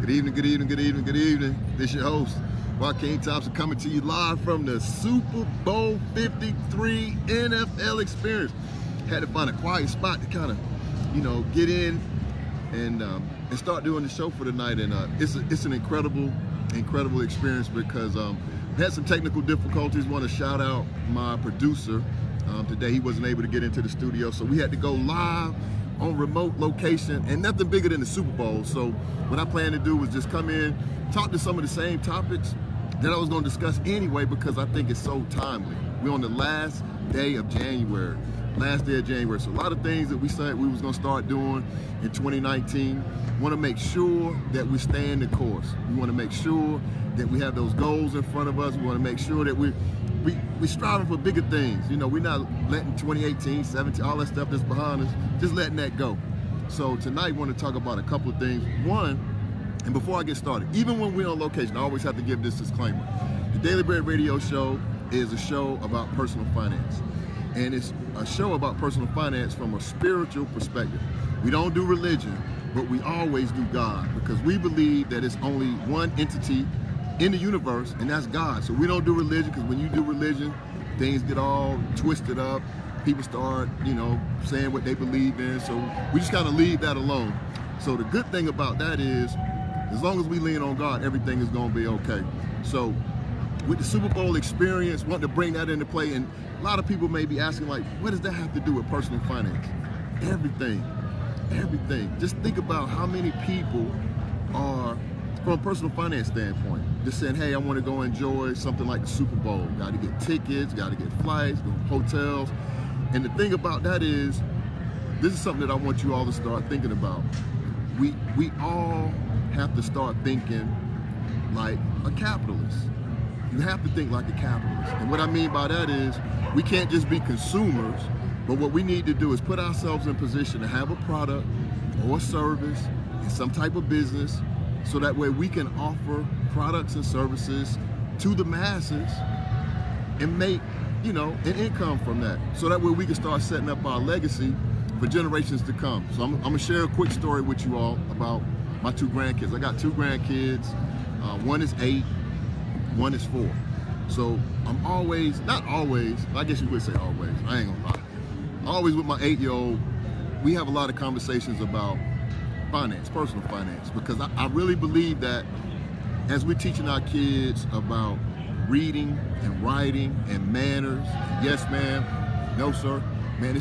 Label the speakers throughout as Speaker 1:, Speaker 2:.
Speaker 1: Good evening, good evening, good evening, good evening. This your host, Joaquin Thompson, coming to you live from the Super Bowl 53 NFL experience. Had to find a quiet spot to kind of, get in and start doing the show for tonight. And it's an incredible experience because had some technical difficulties. Want to shout out my producer. Today he wasn't able to get into the studio, so we had to go live on remote location, and nothing bigger than the Super Bowl. So what I plan to do was just come in, talk to some of the same topics that I was going to discuss anyway, because I think it's so timely. We're on the last day of January. So a lot of things that we said we was going to start doing in 2019. Want to make sure that we stay in the course. We want to make sure that we have those goals in front of us. We want to make sure that we're striving for bigger things. We're not letting 2018, 17, all that stuff that's behind us, just letting that go. So tonight I want to talk about a couple of things. One, and before I get started, even when we're on location, I always have to give this disclaimer. The Daily Bread Radio Show is a show about personal finance. And it's a show about personal finance from a spiritual perspective. We don't do religion, but we always do God, because we believe that it's only one entity in the universe, and that's God. So we don't do religion, because when you do religion, things get all twisted up. People start, saying what they believe in. So we just kind of leave that alone. So the good thing about that is, as long as we lean on God, everything is going to be okay. So with the Super Bowl experience, want to bring that into play. And a lot of people may be asking, like, what does that have to do with personal finance? Everything. Just think about how many people are, from a personal finance standpoint, just saying, hey, I want to go enjoy something like the Super Bowl. Got to get tickets, got to get flights, go to hotels. And the thing about that is, this is something that I want you all to start thinking about. We all have to start thinking like a capitalist. You have to think like a capitalist. And what I mean by that is, we can't just be consumers, but what we need to do is put ourselves in position to have a product or a service in some type of business, so that way we can offer products and services to the masses and make, an income from that. So that way we can start setting up our legacy for generations to come. So I'm gonna share a quick story with you all about my two grandkids. I got two grandkids. One is 8, one is 4. So I'm always, not always, I guess you would say always, I ain't gonna lie. Always with my 8-year-old, we have a lot of conversations about finance, personal finance, because I really believe that as we're teaching our kids about reading and writing and manners, and yes ma'am, no sir, man,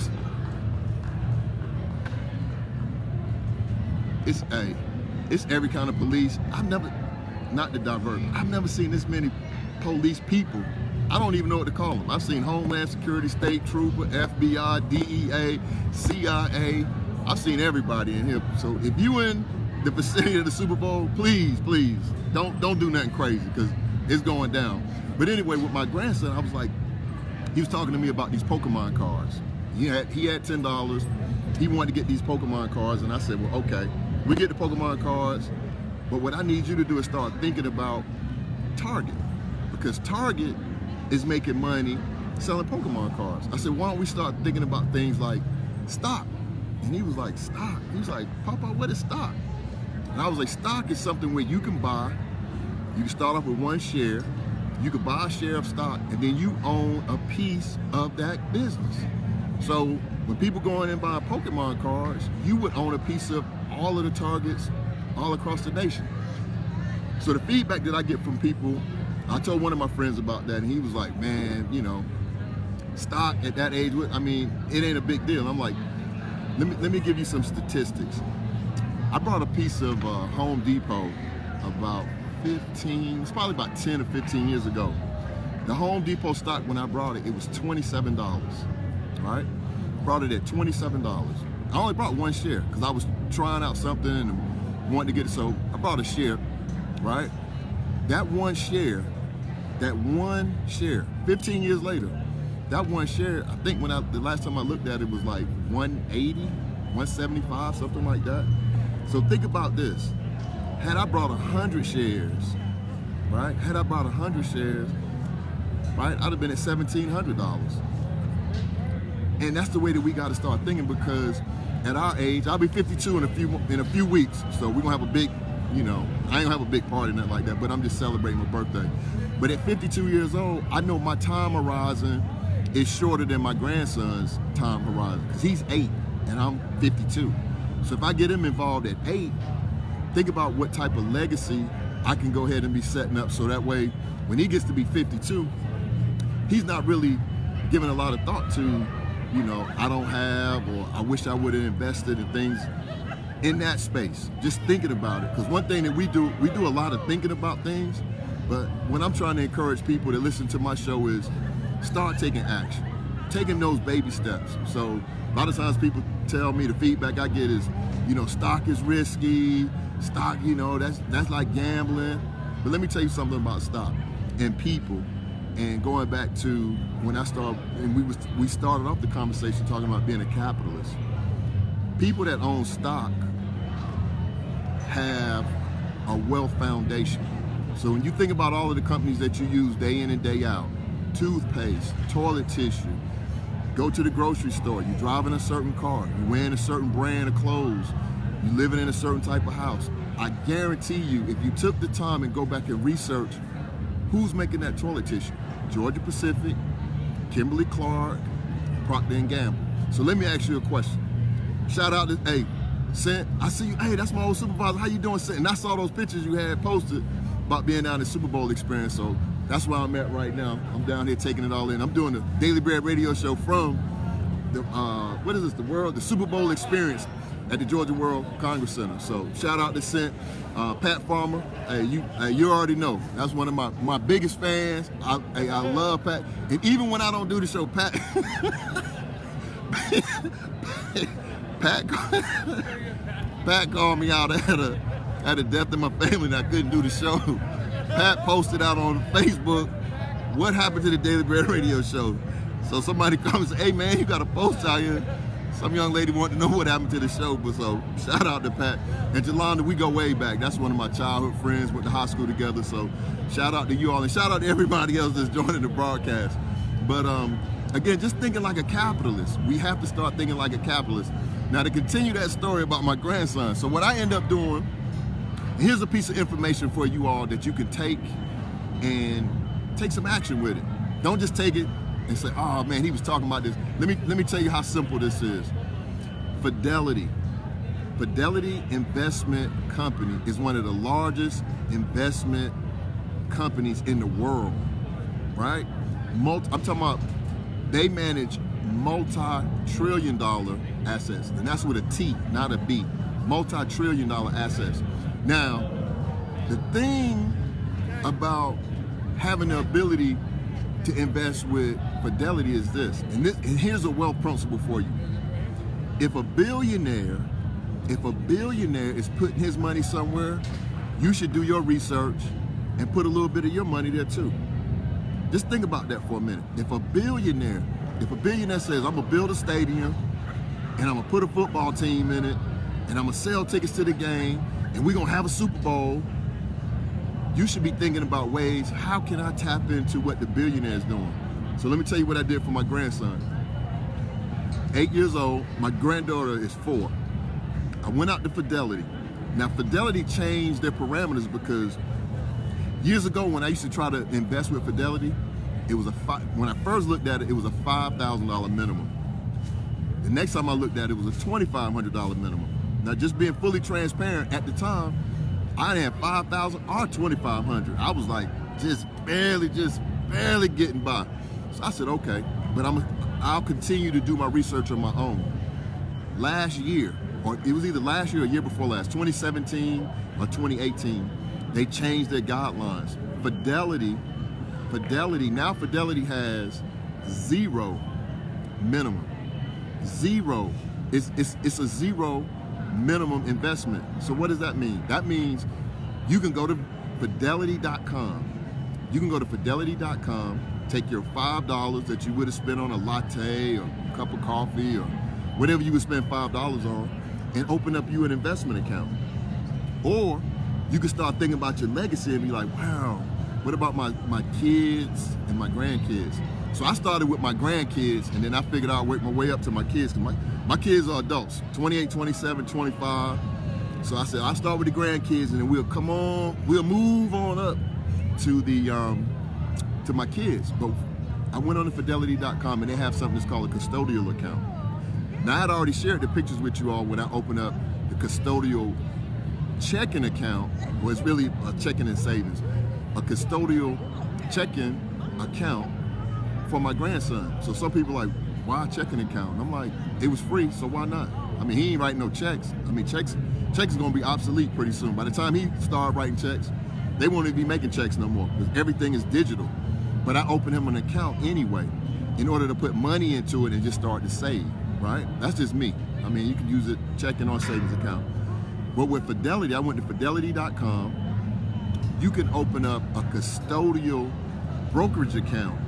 Speaker 1: it's every kind of police. I've never seen this many police people. I don't even know what to call them. I've seen Homeland Security, State Trooper, FBI, DEA, CIA. I've seen everybody in here. So if you in the vicinity of the Super Bowl, please, don't do nothing crazy, because it's going down. But anyway, with my grandson, I was like, he was talking to me about these Pokemon cards. He had $10. He wanted to get these Pokemon cards, and I said, well, okay, we get the Pokemon cards, but what I need you to do is start thinking about Target, because Target is making money selling Pokemon cards. I said, why don't we start thinking about things like stock? And he was like, stock? He was like, Papa, what is stock? And I was like, stock is something where you can buy, you can start off with one share, you can buy a share of stock, and then you own a piece of that business. So when people go in and buy Pokemon cards, you would own a piece of all of the Targets all across the nation. So the feedback that I get from people, I told one of my friends about that, and he was like, man, stock at that age, it ain't a big deal. I'm like, let me give you some statistics. I bought a piece of Home Depot about it's probably about 10 or 15 years ago. The Home Depot stock, when I brought it, it was $27, right? Brought it at $27. I only brought one share because I was trying out something and wanted to get it, so I brought a share, right? That one share, 15 years later, that one share, I think the last time I looked at it was like 180, 175, something like that. So think about this. Had I brought 100 shares, right? I'd have been at $1,700. And that's the way that we got to start thinking, because at our age, I'll be 52 in a few weeks. So we're gonna have a big you know, I ain't gonna have a big party, nothing like that, but I'm just celebrating my birthday. But at 52 years old, I know my time horizon is shorter than my grandson's time horizon, because he's 8 and I'm 52. So if I get him involved at 8, think about what type of legacy I can go ahead and be setting up, so that way when he gets to be 52, he's not really giving a lot of thought to, you know, I don't have, or I wish I would have invested in things in that space. Just thinking about it. Because one thing that we do a lot of thinking about things, but when I'm trying to encourage people to listen to my show is start taking action, taking those baby steps. So a lot of times people tell me the feedback I get is, you know, stock is risky, stock, you know, that's like gambling. But let me tell you something about stock and people. And going back to when I started, and we started off the conversation talking about being a capitalist. People that own stock have a wealth foundation. So when you think about all of the companies that you use day in and day out, toothpaste, toilet tissue, go to the grocery store, you're driving a certain car, you're wearing a certain brand of clothes, you're living in a certain type of house. I guarantee you, if you took the time and go back and research who's making that toilet tissue, Georgia Pacific, Kimberly-Clark, Procter & Gamble. So let me ask you a question. Shout out to, hey, Cent, I see you, hey, that's my old supervisor, how you doing, Cent? And I saw those pictures you had posted about being down at Super Bowl experience, so that's where I'm at right now. I'm down here taking it all in. I'm doing the Daily Bread radio show from the, the Super Bowl experience at the Georgia World Congress Center. So shout out to Cent, Pat Farmer. Hey, you already know. That's one of my biggest fans. I love Pat. And even when I don't do the show, Pat called me out at a death in my family and I couldn't do the show. Pat posted out on Facebook, what happened to the Daily Bread radio show? So somebody comes and say, hey man, you got a post out here. Some young lady wanted to know what happened to the show, but so shout out to Pat. And Jelanda, we go way back. That's one of my childhood friends, went to high school together. So shout out to you all and shout out to everybody else that's joining the broadcast. But again, just thinking like a capitalist. We have to start thinking like a capitalist. Now to continue that story about my grandson. So what I end up doing, here's a piece of information for you all that you can take and take some action with it. Don't just take it and say, oh man, he was talking about this. Let me tell you how simple this is. Fidelity Investment Company is one of the largest investment companies in the world, right? I'm talking about, they manage multi-trillion-dollar assets, and that's with a T, not a B. Multi-trillion-dollar assets. Now, the thing about having the ability to invest with Fidelity is this, and here's a wealth principle for you. If a billionaire is putting his money somewhere, you should do your research and put a little bit of your money there too. Just think about that for a minute. If a billionaire says, I'm gonna build a stadium and I'm gonna put a football team in it and I'm gonna sell tickets to the game and we're gonna have a Super Bowl, you should be thinking about ways, how can I tap into what the billionaire is doing? So let me tell you what I did for my grandson. 8 years old, my granddaughter is 4. I went out to Fidelity. Now Fidelity changed their parameters because years ago when I used to try to invest with Fidelity, it was when I first looked at it, it was a $5,000 minimum. The next time I looked at it, it was a $2,500 minimum. Now just being fully transparent, at the time, I didn't have $5,000 or $2,500. I was like just barely getting by. So I said, okay, but I'll continue to do my research on my own. Last year, or it was either last year or year before last, 2017 or 2018, they changed their guidelines. Fidelity has zero minimum. Zero. It's a zero minimum investment. So what does that mean? That means you can go to fidelity.com. You can go to fidelity.com, take your $5 that you would have spent on a latte or a cup of coffee or whatever you would spend $5 on, and open up you an investment account. Or you can start thinking about your legacy and be like, wow, what about my kids and my grandkids? So I started with my grandkids, and then I figured I'd work my way up to my kids. My kids are adults, 28, 27, 25. So I said, I'll start with the grandkids, and then we'll move on up to the to my kids. But I went on to Fidelity.com, and they have something that's called a custodial account. Now, I had already shared the pictures with you all when I opened up the custodial checking account, well, it's really a checking and savings, a custodial checking account for my grandson. So some people are like, why a checking account? And I'm like, it was free, so why not? I mean, he ain't writing no checks. I mean, checks is gonna be obsolete pretty soon. By the time he started writing checks, they won't even be making checks no more because everything is digital. But I opened him an account anyway in order to put money into it and just start to save, right? That's just me. I mean, you can use it checking or savings account. But with Fidelity, I went to Fidelity.com. You can open up a custodial brokerage account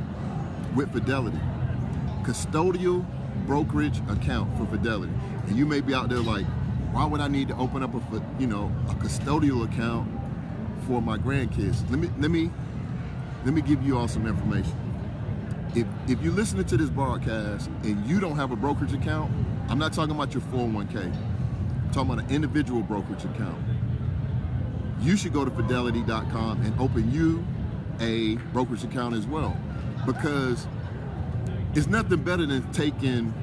Speaker 1: with Fidelity. Custodial brokerage account for Fidelity. And you may be out there like, why would I need to open up a custodial account for my grandkids? Let me give you all some information. If you're listening to this broadcast and you don't have a brokerage account, I'm not talking about your 401k. I'm talking about an individual brokerage account. You should go to Fidelity.com and open you a brokerage account as well, because it's nothing better than taking,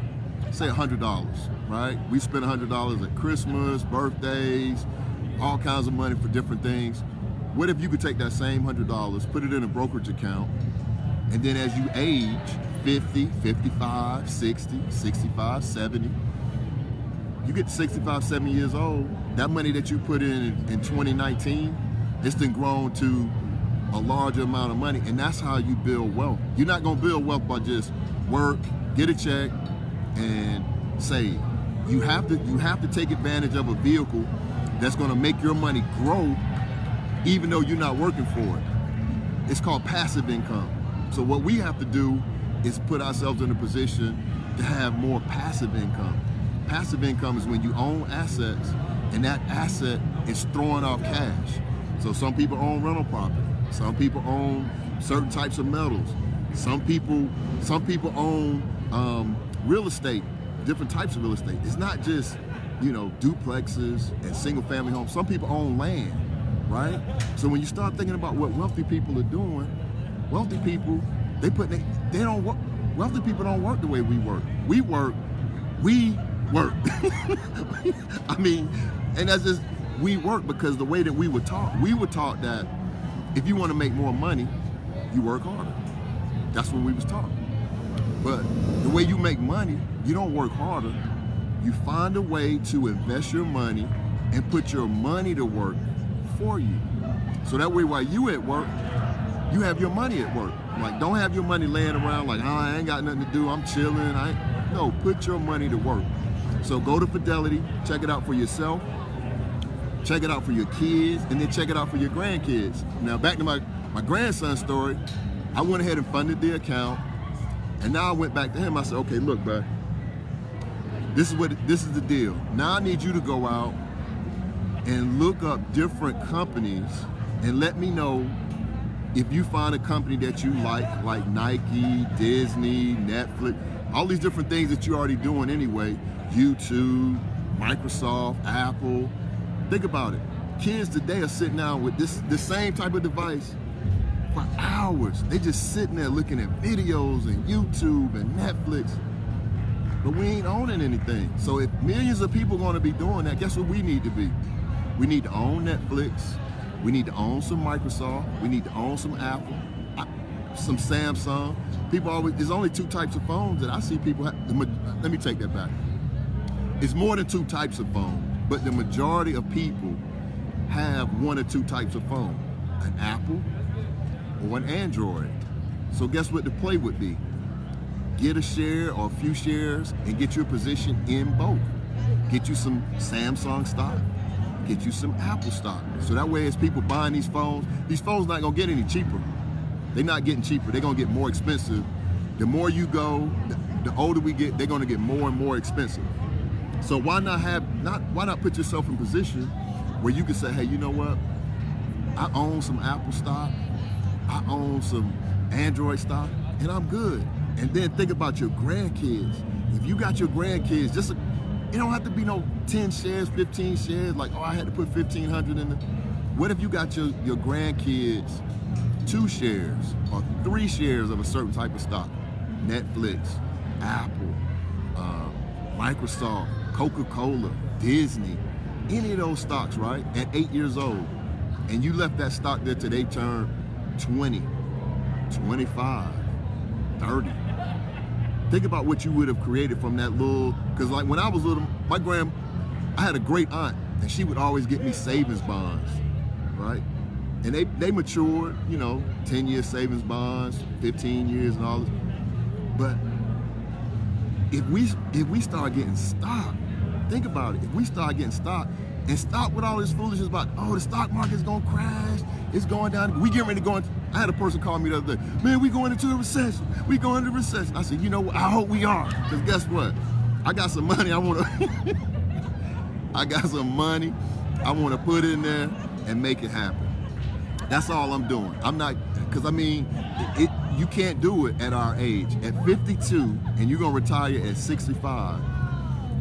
Speaker 1: say, $100, right? We spend $100 at Christmas, birthdays, all kinds of money for different things. What if you could take that same $100, put it in a brokerage account, and then as you age, 50, 55, 60, 65, 70, you get to 65, 70 years old, that money that you put in 2019, it's then grown to a larger amount of money, and that's how you build wealth. You're not gonna build wealth by just work, get a check, and save. You have to take advantage of a vehicle that's gonna make your money grow even though you're not working for it. It's called passive income. So what we have to do is put ourselves in a position to have more passive income. Passive income is when you own assets and that asset is throwing off cash. So some people own rental property. Some people own certain types of metals. Some people own real estate, different types of real estate. It's not just, duplexes and single family homes. Some people own land, right? So when you start thinking about what wealthy people are doing, wealthy people, they don't work. Wealthy people don't work the way we work. We work. I mean, and that's just, we work because the way that we were taught that if you want to make more money, you work harder. That's what we was taught. But the way you make money, you don't work harder. You find a way to invest your money and put your money to work for you. So that way while you at work, you have your money at work. Like, don't have your money laying around like, I ain't got nothing to do, I'm chilling. No, put your money to work. So go to Fidelity, check it out for yourself, check it out for your kids, and then check it out for your grandkids. Now back to my grandson's story, I went ahead and funded the account, and now I went back to him. I said, okay, look, bro, this is the deal. Now I need you to go out and look up different companies and let me know if you find a company that you like Nike, Disney, Netflix, all these different things that you're already doing anyway, YouTube, Microsoft, Apple. Think about it. Kids today are sitting down with this same type of device for hours. They just sitting there looking at videos and YouTube and Netflix, but we ain't owning anything. So if millions of people are gonna be doing that, guess what we need to be? We need to own Netflix. We need to own some Microsoft. We need to own some Apple, some Samsung. There's only two types of phones that I see people have. Let me take that back. It's more than two types of phones, but the majority of people have one or two types of phone, an Apple or an Android. So guess what the play would be? Get a share or a few shares and get your position in both. Get you some Samsung stock, get you some Apple stock. So that way as people buying these phones not gonna get any cheaper. They're not getting cheaper, they're gonna get more expensive. The more you go, the older we get, they're gonna get more and more expensive. So why not put yourself in a position where you can say, hey, you know what? I own some Apple stock, I own some Android stock, and I'm good. And then think about your grandkids. If you got your grandkids, it don't have to be no 10 shares, 15 shares, like, oh, I had to put 1,500 in the. What if you got your grandkids 2 shares or 3 shares of a certain type of stock? Netflix, Apple, Microsoft, Coca-Cola, Disney, any of those stocks, right? At 8 years old. And you left that stock there till they turn 20, 25, 30. Think about what you would have created from that little, because like when I was little, I had a great aunt, and she would always get me savings bonds, right? And they matured, 10-year savings bonds, 15 years and all this. But if we start getting stock, think about it. If we start getting stock and stop with all this foolishness about, oh, the stock market's gonna crash, it's going down. We getting ready to go into, I had a person call me the other day, man, we going into a recession. We going into a recession. I said, you know what, I hope we are. Because guess what? I got some money I want to, I got some money I want to put in there and make it happen. That's all I'm doing. I'm not, because I mean, you can't do it at our age. At 52, and you're going to retire at 65,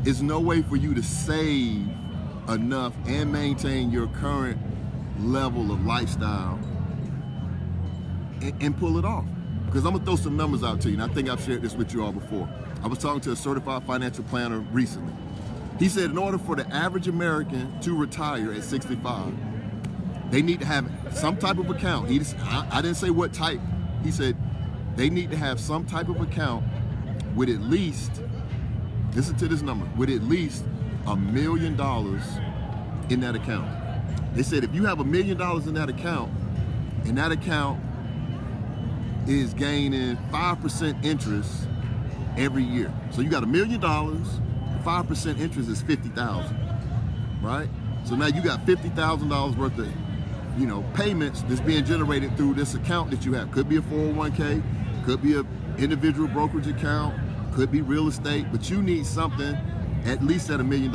Speaker 1: there's no way for you to save enough and maintain your current level of lifestyle and pull it off. Because I'm going to throw some numbers out to you, and I think I've shared this with you all before. I was talking to a certified financial planner recently. He said in order for the average American to retire at 65, they need to have some type of account. I didn't say what type. He said they need to have some type of account with at least, listen to this number, with at least $1 million in that account. They said if you have $1 million in that account, and that account is gaining 5% interest every year. So you got $1 million, 5% interest is $50,000, right? So now you got $50,000 worth of, payments that's being generated through this account that you have. Could be a 401k, could be an individual brokerage account, could be real estate, but you need something at least at $1 million.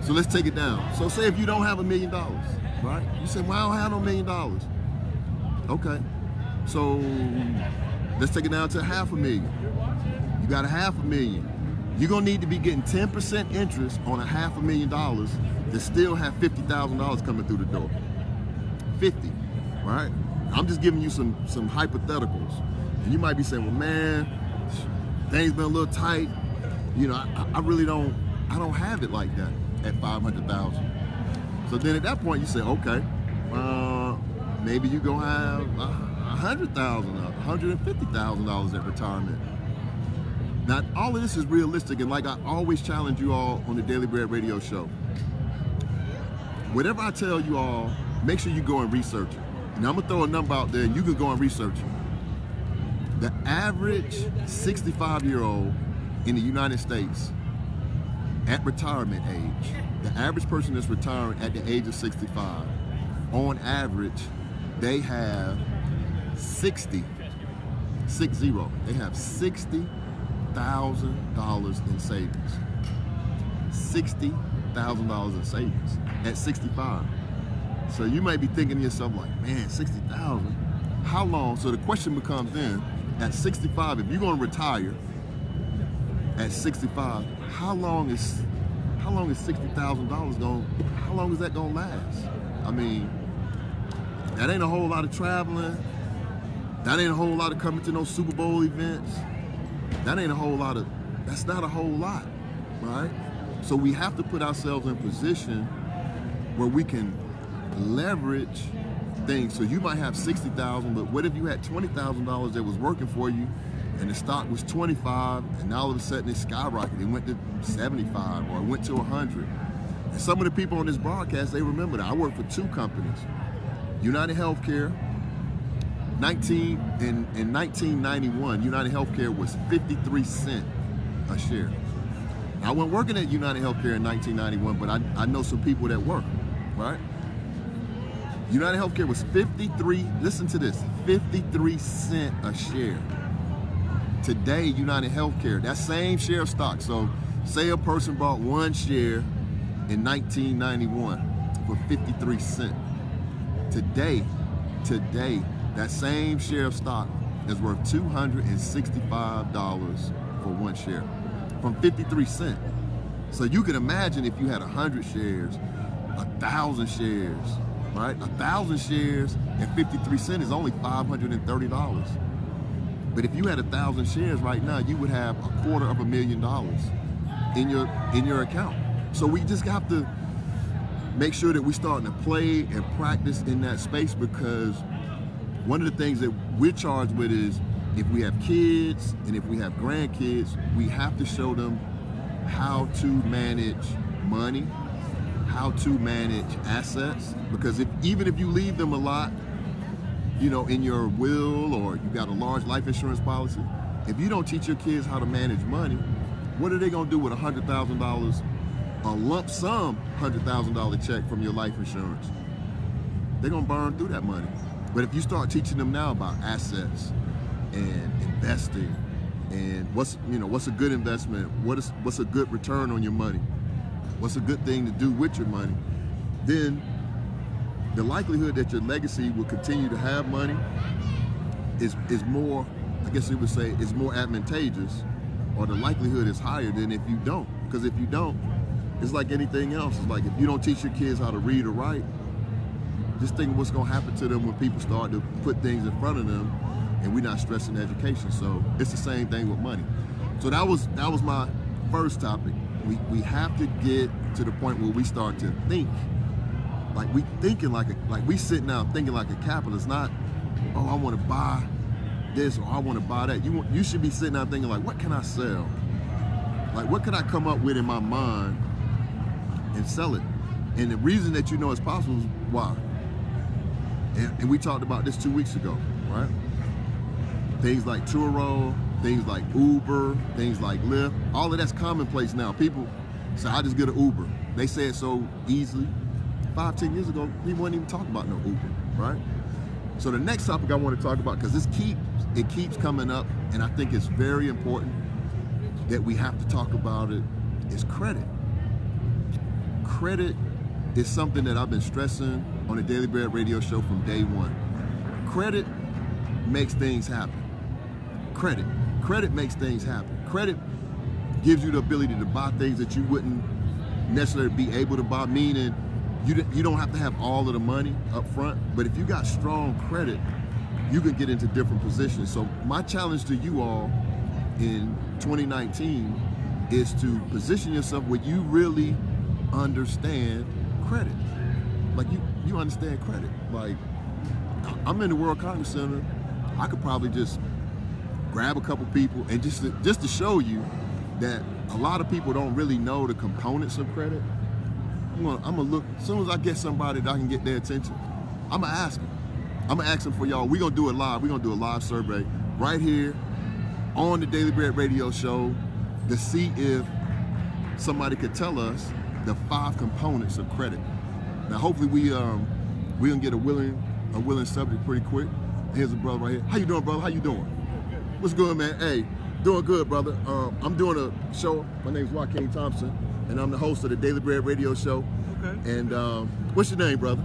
Speaker 1: So let's take it down. So say if you don't have $1 million, right? You say, well, I don't have no $1 million. Okay. So let's take it down to $500,000. You got $500,000. You're gonna need to be getting 10% interest on $500,000 to still have $50,000 coming through the door. 50, right? I'm just giving you some hypotheticals. And you might be saying, well, man, things been a little tight. I really don't have it like that at 500,000. So then at that point you say, okay, maybe you gonna have $100,000, $150,000 at retirement. Now, all of this is realistic, and like I always challenge you all on the Daily Bread Radio Show, whatever I tell you all, make sure you go and research it. And I'm gonna throw a number out there, and you can go and research it. The average 65-year-old in the United States at retirement age, the average person that's retiring at the age of 65, on average, they have they have $60,000 in savings. $60,000 in savings at 65. So you might be thinking to yourself like, man, 60,000, how long? So the question becomes then, at 65, if you're gonna retire at 65, how long is $60,000 going, how long is that gonna last? I mean, that ain't a whole lot of traveling. That ain't a whole lot of coming to no Super Bowl events. That's not a whole lot, right? So we have to put ourselves in a position where we can leverage things. So you might have 60,000, but what if you had $20,000 that was working for you and the stock was 25 and now all of a sudden it skyrocketed. It went to 75 or it went to 100. And some of the people on this broadcast, they remember that. I work for 2 companies. United Healthcare, in 1991, United Healthcare was 53 cents a share. I wasn't working at United Healthcare in 1991, but I know some people that work, right? United Healthcare was 53, listen to this, 53 cents a share. Today, United Healthcare, that same share of stock, so say a person bought 1 share in 1991 for 53 cents. Today, that same share of stock is worth $265 for 1 share, from 53 cents. So you can imagine if you had 100 shares, 1,000 shares, right? 1,000 shares at 53 cents is only $530. But if you had 1,000 shares right now, you would have $250,000 in your account. So we just have to make sure that we're starting to play and practice in that space, because one of the things that we're charged with is, if we have kids and if we have grandkids, we have to show them how to manage money, how to manage assets. Because even if you leave them a lot, you know, in your will, or you got a large life insurance policy, if you don't teach your kids how to manage money, what are they gonna do with $100,000, a lump sum $100,000 check from your life insurance? They're gonna burn through that money. But if you start teaching them now about assets and investing, and what's a good investment, what's a good return on your money, what's a good thing to do with your money, then the likelihood that your legacy will continue to have money is more, I guess you would say, is more advantageous, or the likelihood is higher than if you don't. Because if you don't, it's like anything else. It's like if you don't teach your kids how to read or write, just think of what's gonna happen to them when people start to put things in front of them and we're not stressing education. So it's the same thing with money. So that was my first topic. We have to get to the point where we start to think like we sitting out thinking like a capitalist, not, oh, I want to buy this or I want to buy that. You should be sitting out thinking like, what can I sell? Like, what could I come up with in my mind and sell it? And the reason that you know it's possible is why. And we talked about this 2 weeks ago, right? Things like Turo, things like Uber, things like Lyft, all of that's commonplace now. People say, I just get an Uber. They say it so easily. 5-10 years ago, people weren't even talking about no Uber, right? So the next topic I want to talk about, because it keeps coming up, and I think it's very important that we have to talk about it, is credit. Credit is something that I've been stressing on the Daily Bread radio show from day one. Credit makes things happen. Credit makes things happen. Credit gives you the ability to buy things that you wouldn't necessarily be able to buy, meaning you don't have to have all of the money up front, but if you got strong credit, you can get into different positions. So my challenge to you all in 2019 is to position yourself where you really understand credit. Like you understand credit. Like, I'm in the World Congress Center, I could probably just grab a couple people and just to show you that a lot of people don't really know the components of credit. I'm gonna look, as soon as I get somebody that I can get their attention, I'm gonna ask them. I'm gonna ask them for y'all. We're gonna do it live. We're gonna do a live survey right here on the Daily Bread radio show to see if somebody could tell us the 5 components of credit. Now, hopefully we gonna get a willing subject pretty quick. Here's a brother right here. How you doing, brother? How you doing? What's good, man? Hey, doing good, brother. I'm doing a show. My name's Joaquin Thompson, and I'm the host of the Daily Bread radio show. Okay. And what's your name, brother?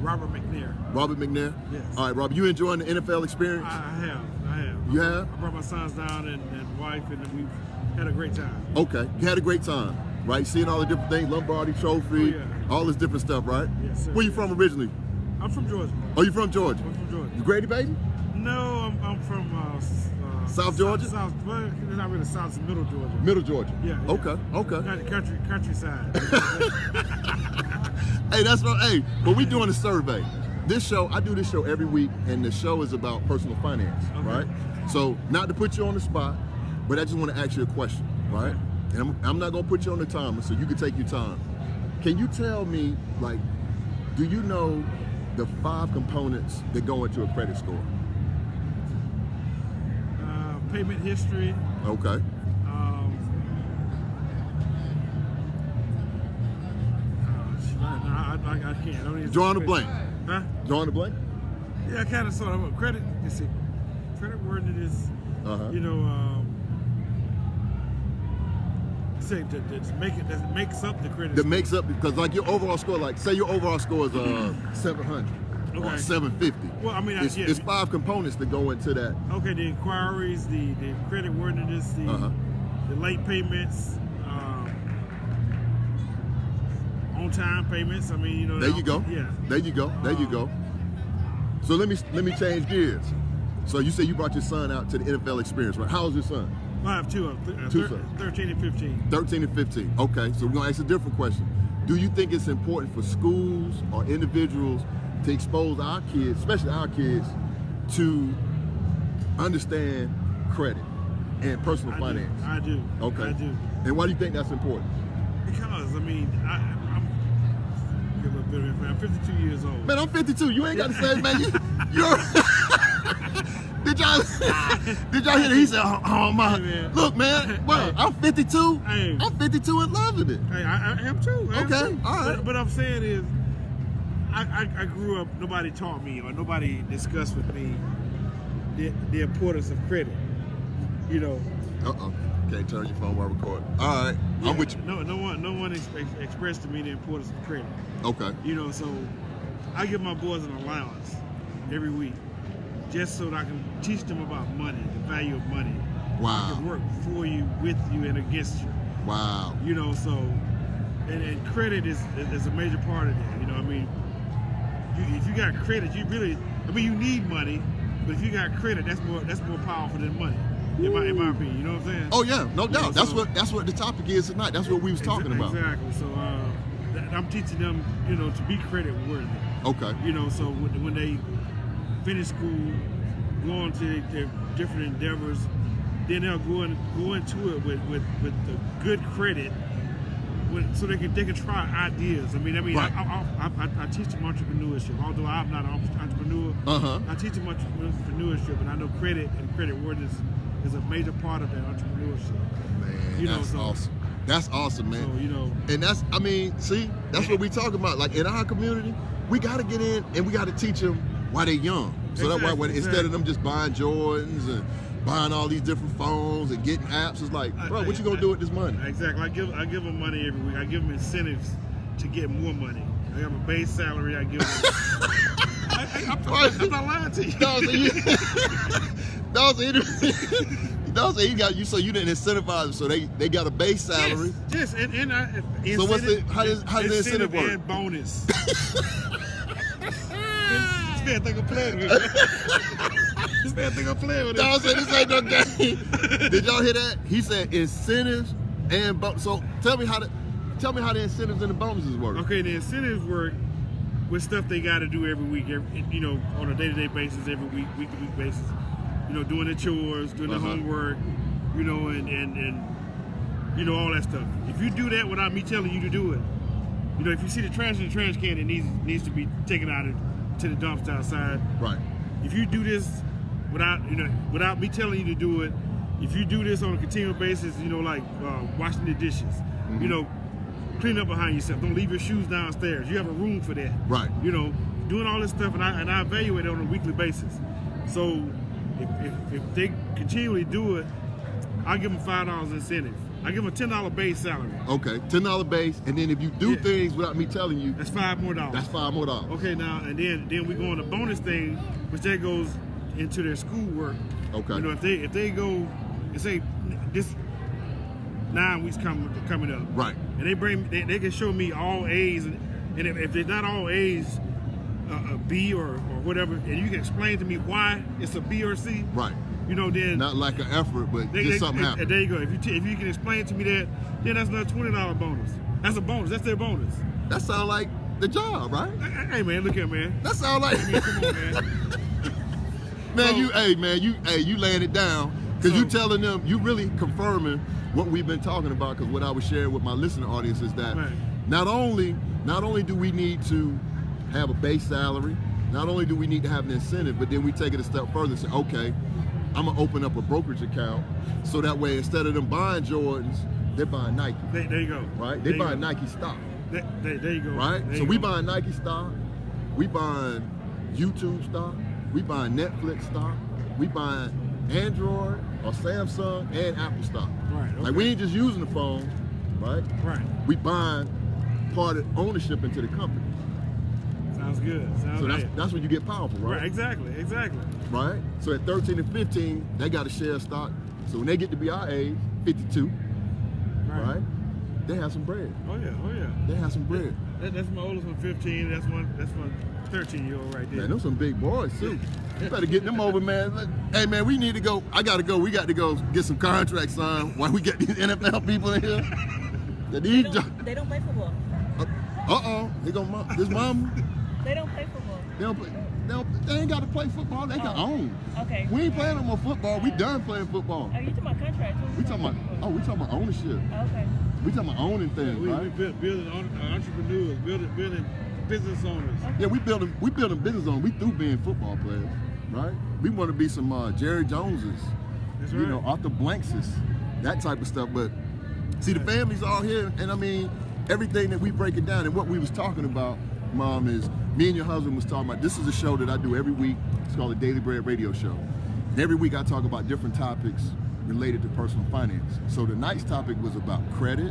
Speaker 2: Robert McNair.
Speaker 1: Robert McNair?
Speaker 2: Yes.
Speaker 1: All right, Robert, you enjoying the NFL experience?
Speaker 2: I have.
Speaker 1: You have?
Speaker 2: I brought my sons down and wife, and we've had a great time.
Speaker 1: Okay, you had a great time, right? Seeing all the different things, Lombardi Trophy, all this different stuff, right?
Speaker 2: Yes, sir.
Speaker 1: Where you from originally?
Speaker 2: I'm from Georgia.
Speaker 1: Oh, you from Georgia?
Speaker 2: I'm from Georgia.
Speaker 1: You Grady baby?
Speaker 2: No, I'm from
Speaker 1: South Georgia?
Speaker 2: South, well, not really South, it's Middle Georgia.
Speaker 1: Middle Georgia.
Speaker 2: Yeah.
Speaker 1: Okay.
Speaker 2: Countryside.
Speaker 1: Hey, that's right. Hey, but we doing a survey. I do this show every week, and the show is about personal finance, right? So, not to put you on the spot, but I just want to ask you a question, right? And I'm not gonna put you on the timer, so you can take your time. Can you tell me, like, do you know the 5 components that go into a credit score?
Speaker 2: Payment history.
Speaker 1: Okay.
Speaker 2: I can't.
Speaker 1: Drawing a blank.
Speaker 2: Huh?
Speaker 1: Drawing a blank?
Speaker 2: Yeah, kind of sort of. Credit. You see, credit worthiness. You know, say that makes up the credit.
Speaker 1: That makes up, because like your overall score, like say your overall score is 700 or 750.
Speaker 2: Well, I mean,
Speaker 1: it's 5 components that go into that.
Speaker 2: Okay, the inquiries, the credit worthiness, the late payments, on-time payments. I mean, you know.
Speaker 1: There you go.
Speaker 2: Yeah.
Speaker 1: There you go. There you go. So let me change gears. So you say you brought your son out to the NFL experience, right? How old is your son?
Speaker 2: I have two. 13 and 15.
Speaker 1: 13 and 15. Okay, so we're gonna ask a different question. Do you think it's important for schools or individuals to expose our kids, especially our kids, to understand credit and personal finance?
Speaker 2: I do.
Speaker 1: Okay.
Speaker 2: I do.
Speaker 1: And why do you think that's important?
Speaker 2: Because I mean, I'm 52 years old.
Speaker 1: Man, I'm 52. You ain't got to say, man. You're. Did y'all hear that? He said, "Oh my,
Speaker 2: man.
Speaker 1: Look, man. Well, I'm 52.
Speaker 2: Hey.
Speaker 1: I'm 52 and loving it."
Speaker 2: Hey, I am too.
Speaker 1: Okay, all right.
Speaker 2: But I'm saying is, I grew up. Nobody taught me or nobody discussed with me the importance of credit. You know.
Speaker 1: Can't turn your phone while recording. All right,
Speaker 2: Yeah,
Speaker 1: I'm with you.
Speaker 2: No one expressed to me the importance of credit.
Speaker 1: Okay.
Speaker 2: You know, so I give my boys an allowance every week, just so that I can teach them about money, the value of money.
Speaker 1: Wow.
Speaker 2: I can work for you, with you, and against you.
Speaker 1: Wow.
Speaker 2: You know, so and credit is a major part of that. You know, I mean, if you got credit, you need money, but if you got credit, that's more powerful than money. In my opinion, you know what I'm saying?
Speaker 1: Oh yeah, no doubt.
Speaker 2: Yeah,
Speaker 1: That's what the topic is tonight. That's what we was talking about.
Speaker 2: Exactly. So I'm teaching them, you know, to be credit worthy.
Speaker 1: Okay.
Speaker 2: You know, so when they finish school, go on to their different endeavors, then they'll go into it with the good credit, so they can try ideas. I mean,
Speaker 1: right.
Speaker 2: I teach them entrepreneurship. Although I'm not an entrepreneur, I teach them entrepreneurship, and I know credit and credit worthiness is a major part of that entrepreneurship.
Speaker 1: Man, that's awesome. That's awesome, man.
Speaker 2: So, you know,
Speaker 1: and that's what we talking about. Like in our community, we got to get in and we got to teach them while they're young. So
Speaker 2: exactly,
Speaker 1: instead of them just buying Jordans and buying all these different phones and getting apps, it's like, bro, what you gonna do with this money?
Speaker 2: Exactly. I give them money every week. I give them incentives to get more money. I have a base salary. I give them. I'm not lying to you.
Speaker 1: So you didn't incentivize them, so they got a base salary.
Speaker 2: Yes, and
Speaker 1: so how does the incentive work?
Speaker 2: And bonus. This man think I'm playing with it. This man think I'm playing with it.
Speaker 1: Dawg said this ain't no game. Did y'all hear that? He said incentives and bonus. So tell me how the incentives and the bonuses work.
Speaker 2: Okay, the incentives work with stuff they got to do every week. You know, on a day-to-day basis, every week, week-to-week basis. You know, doing the chores, doing the homework, you know, and you know, all that stuff. If you do that without me telling you to do it, you know, if you see the trash in the trash can, it needs to be taken out to the dumpster outside.
Speaker 1: Right.
Speaker 2: If you do this without me telling you to do it, if you do this on a continual basis, you know, like washing the dishes, you know, clean up behind yourself. Don't leave your shoes downstairs. You have a room for that.
Speaker 1: Right.
Speaker 2: You know, doing all this stuff, and I evaluate it on a weekly basis. So if they continually do it, I give them $5 incentive. I give them a $10 base salary.
Speaker 1: Okay, $10 base, and then if you do things without me telling you,
Speaker 2: that's $5 more.
Speaker 1: That's $5 more.
Speaker 2: Okay, now and then we go on the bonus thing, which that goes into their schoolwork.
Speaker 1: Okay.
Speaker 2: You know, if they go and say this 9 weeks coming up,
Speaker 1: right,
Speaker 2: and they can show me all A's, and if they're not all A's, a B or whatever, and you can explain to me why it's a B or C,
Speaker 1: right?
Speaker 2: You know, then
Speaker 1: not like an effort, but just something happened.
Speaker 2: There you go. If you can explain to me that, then that's another $20 bonus. That's a bonus. That's their bonus.
Speaker 1: That sounds like the job, right?
Speaker 2: Hey man, look here, man.
Speaker 1: That sounds like.
Speaker 2: I mean, come on, man.
Speaker 1: Man, you laying it down because you telling them, you really confirming what we've been talking about. Because what I was sharing with my listening audience is that not only do we need to have a base salary, not only do we need to have an incentive, but then we take it a step further and say, okay, I'm gonna open up a brokerage account so that way instead of them buying Jordans, they're buying Nike.
Speaker 2: There you go.
Speaker 1: Right? They buying Nike stock.
Speaker 2: There you go.
Speaker 1: Right? So we buying Nike stock, we buying YouTube stock, we buying Netflix stock, we buying Android or Samsung and Apple stock.
Speaker 2: Right. Okay.
Speaker 1: Like we ain't just using the phone, right?
Speaker 2: Right.
Speaker 1: We buying part of ownership into the company.
Speaker 2: Sounds good.
Speaker 1: That's when you get powerful, right?
Speaker 2: Right, exactly.
Speaker 1: Right? So at 13 and 15, they got to share stock. So when they get to be our age, 52, right? They have some bread.
Speaker 2: Oh yeah.
Speaker 1: They have some bread.
Speaker 2: That's my oldest one, 15. That's one 13-year-old right there.
Speaker 1: Man, those some big boys too. You better get them over, man. Look, hey, man, we need to go. I gotta go. We got to go get some contracts signed while we get these NFL people in here.
Speaker 3: They don't play football.
Speaker 1: They gonna this mom.
Speaker 3: They don't play football.
Speaker 1: They ain't got to play football. They can own.
Speaker 3: Okay.
Speaker 1: We ain't playing no more football. We done playing football.
Speaker 3: Are you talking about contracts?
Speaker 1: We talking about ownership.
Speaker 3: Okay.
Speaker 1: We talking about owning things,
Speaker 2: We
Speaker 1: right?
Speaker 2: building entrepreneurs, building business owners.
Speaker 1: Yeah, we building business owners. We through being football players, right? We want to be some Jerry Joneses,
Speaker 2: That's
Speaker 1: you
Speaker 2: right.
Speaker 1: know, Arthur Blankses, that type of stuff. But see, the family's all here, and I mean, everything that we break it down, and what we was talking about, Mom, is me and your husband was talking about. This is a show that I do every week. It's called the Daily Bread Radio Show, and every week I talk about different topics related to personal finance. So tonight's topic was about credit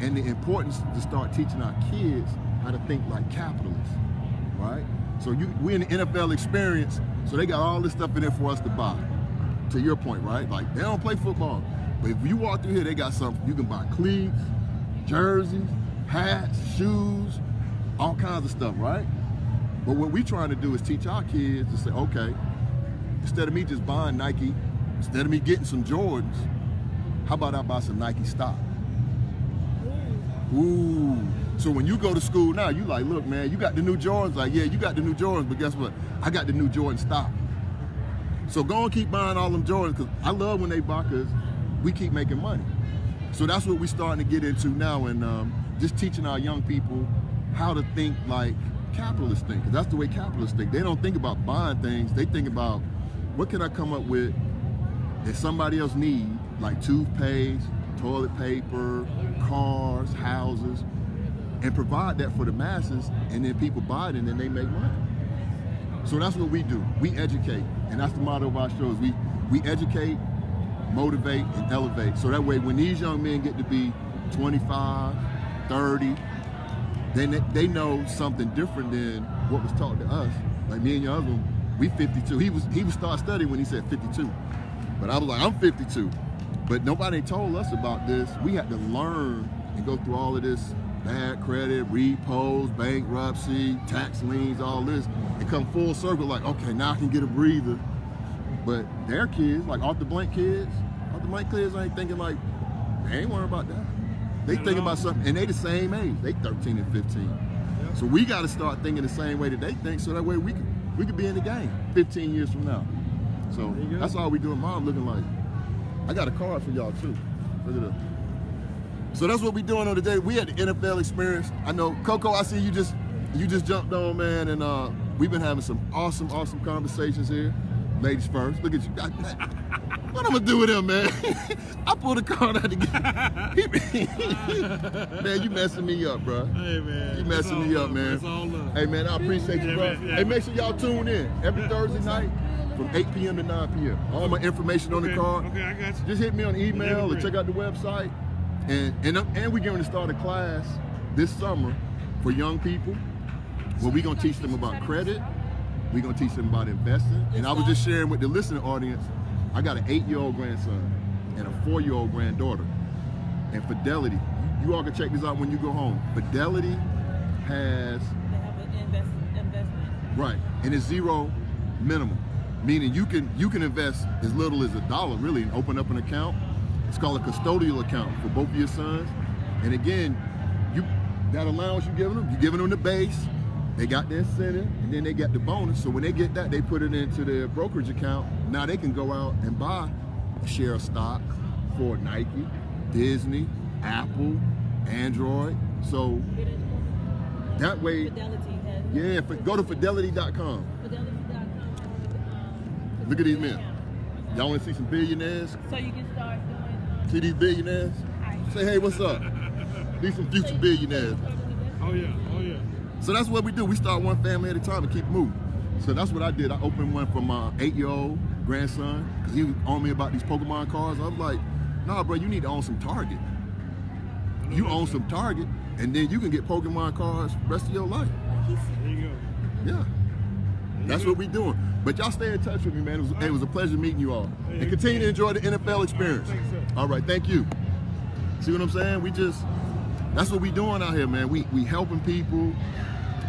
Speaker 1: and the importance to start teaching our kids how to think like capitalists, right? So we're in the NFL experience, so they got all this stuff in there for us to buy. To your point, right? Like, they don't play football, but if you walk through here, they got something. You can buy cleats, jerseys, hats, shoes, all kinds of stuff, right? But what we're trying to do is teach our kids to say, okay, instead of me just buying Nike, instead of me getting some Jordans, how about I buy some Nike stock? Ooh. So when you go to school now, you like, look, man, you got the new Jordans. Like, yeah, you got the new Jordans, but guess what? I got the new Jordan stock. So go and keep buying all them Jordans, because I love when they buy, because we keep making money. So that's what we're starting to get into now, and just teaching our young people how to think like capitalists think, because that's the way capitalists think. They don't think about buying things. They think about, what can I come up with that somebody else need, like toothpaste, toilet paper, cars, houses, and provide that for the masses, and then people buy it, and then they make money. So that's what we do. We educate, and that's the motto of our show, is we educate, motivate, and elevate. So that way, when these young men get to be 25, 30, then they know something different than what was taught to us. Like me and your husband, we 52. He was start studying when he said 52. But I was like, I'm 52. But nobody told us about this. We had to learn and go through all of this bad credit, repos, bankruptcy, tax liens, all this, and come full circle like, okay, now I can get a breather. But their kids, like Arthur Blank kids ain't thinking like, they ain't worried about that. They thinking about something, and they the same age. They 13 and 15.
Speaker 2: Yeah.
Speaker 1: So we got to start thinking the same way that they think, so that way we could be in the game 15 years from now. So that's all we doing. Mom looking like, I got a card for y'all too. Look at that. So that's what we doing on today. We had the NFL experience. I know, Coco, I see you just jumped on, man, and we've been having some awesome conversations here. Ladies first. Look at you. What I'm gonna do with him, man? I pulled a card out again. Man, you messing me up, bro.
Speaker 2: Hey, man.
Speaker 1: You messing me up, man.
Speaker 2: It's all love.
Speaker 1: Hey, man, I appreciate you, bro.
Speaker 2: Man, yeah.
Speaker 1: Hey, make sure y'all tune in every Thursday night from 8 p.m. to 9 p.m. All my information on the card.
Speaker 2: Okay, I got you.
Speaker 1: Just hit me on email or check out the website. And we're going to start a class this summer for young people where we're going to teach them about credit. We're going to teach them about investing. And I was just sharing with the listening audience, I got an 8-year-old grandson and a 4-year-old granddaughter. And Fidelity, you all can check this out when you go home. Fidelity has...
Speaker 3: They have an investment.
Speaker 1: Right, and it's zero minimum. Meaning you can invest as little as $1 really and open up an account. It's called a custodial account for both of your sons. And again, that allowance you're giving them the base, they got their incentive, and then they get the bonus. So when they get that, they put it into their brokerage account. Now they can go out and buy a share of stock for Nike, Disney, Apple, Android. So that way,
Speaker 3: Fidelity has.
Speaker 1: yeah, go to fidelity.com.
Speaker 3: Fidelity.com.
Speaker 1: Look at these men. Y'all want to see some billionaires?
Speaker 3: So you can start doing.
Speaker 1: See these billionaires? Say, hey, what's up? These some future billionaires.
Speaker 2: Oh yeah.
Speaker 1: So that's what we do. We start one family at a time and keep moving. So that's what I did. I opened one for my 8-year-old grandson, because he was on me about these Pokemon cards. I was like, nah, bro, you need to own some Target. You own some Target, and then you can get Pokemon cards the rest of your life.
Speaker 2: There you go.
Speaker 1: Yeah. That's what we doing. But y'all stay in touch with me, man. It was a pleasure meeting you all. And continue to enjoy the NFL experience.
Speaker 2: Thanks, sir.
Speaker 1: All right, thank you. See what I'm saying? That's what we doing out here, man. We helping people,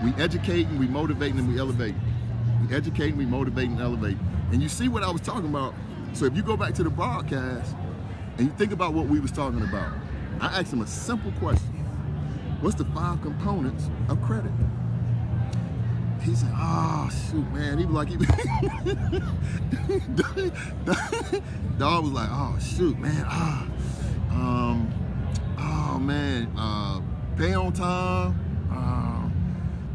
Speaker 1: we educating, we motivating, and we elevating. We educating, we motivating, and elevating. And you see what I was talking about. So if you go back to the broadcast and you think about what we was talking about, I asked him a simple question. What's the 5 components of credit? He said, oh, shoot, man. He was like, dog was like, oh, shoot, man. Oh, man. Pay on time.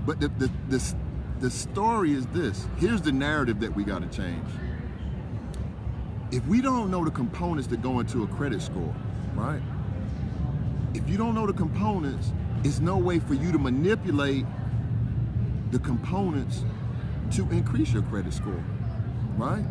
Speaker 1: But the story is this. Here's the narrative that we got to change. If we don't know the components that go into a credit score, right? If you don't know the components, it's no way for you to manipulate the components to increase your credit score, right?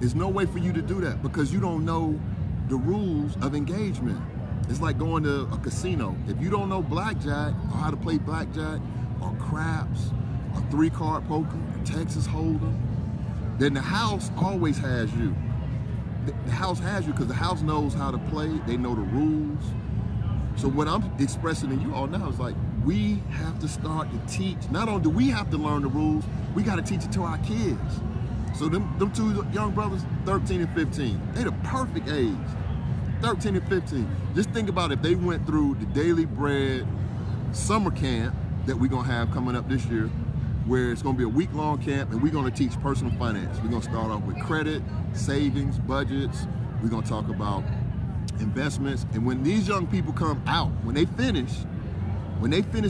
Speaker 1: There's no way for you to do that because you don't know the rules of engagement. It's like going to a casino. If you don't know blackjack or how to play blackjack or craps or 3-card poker or Texas Hold'em, then the house always has you. The house has you because the house knows how to play. They know the rules. So what I'm expressing to you all now is like, we have to start to teach. Not only do we have to learn the rules, we got to teach it to our kids. So them 2 young brothers, 13 and 15, they the perfect age, 13 and 15. Just think about if they went through the Daily Bread summer camp that we're gonna have coming up this year, where it's gonna be a week-long camp and we're gonna teach personal finance. We're gonna start off with credit, savings, budgets. We're gonna talk about investments. And when these young people come out, when they finish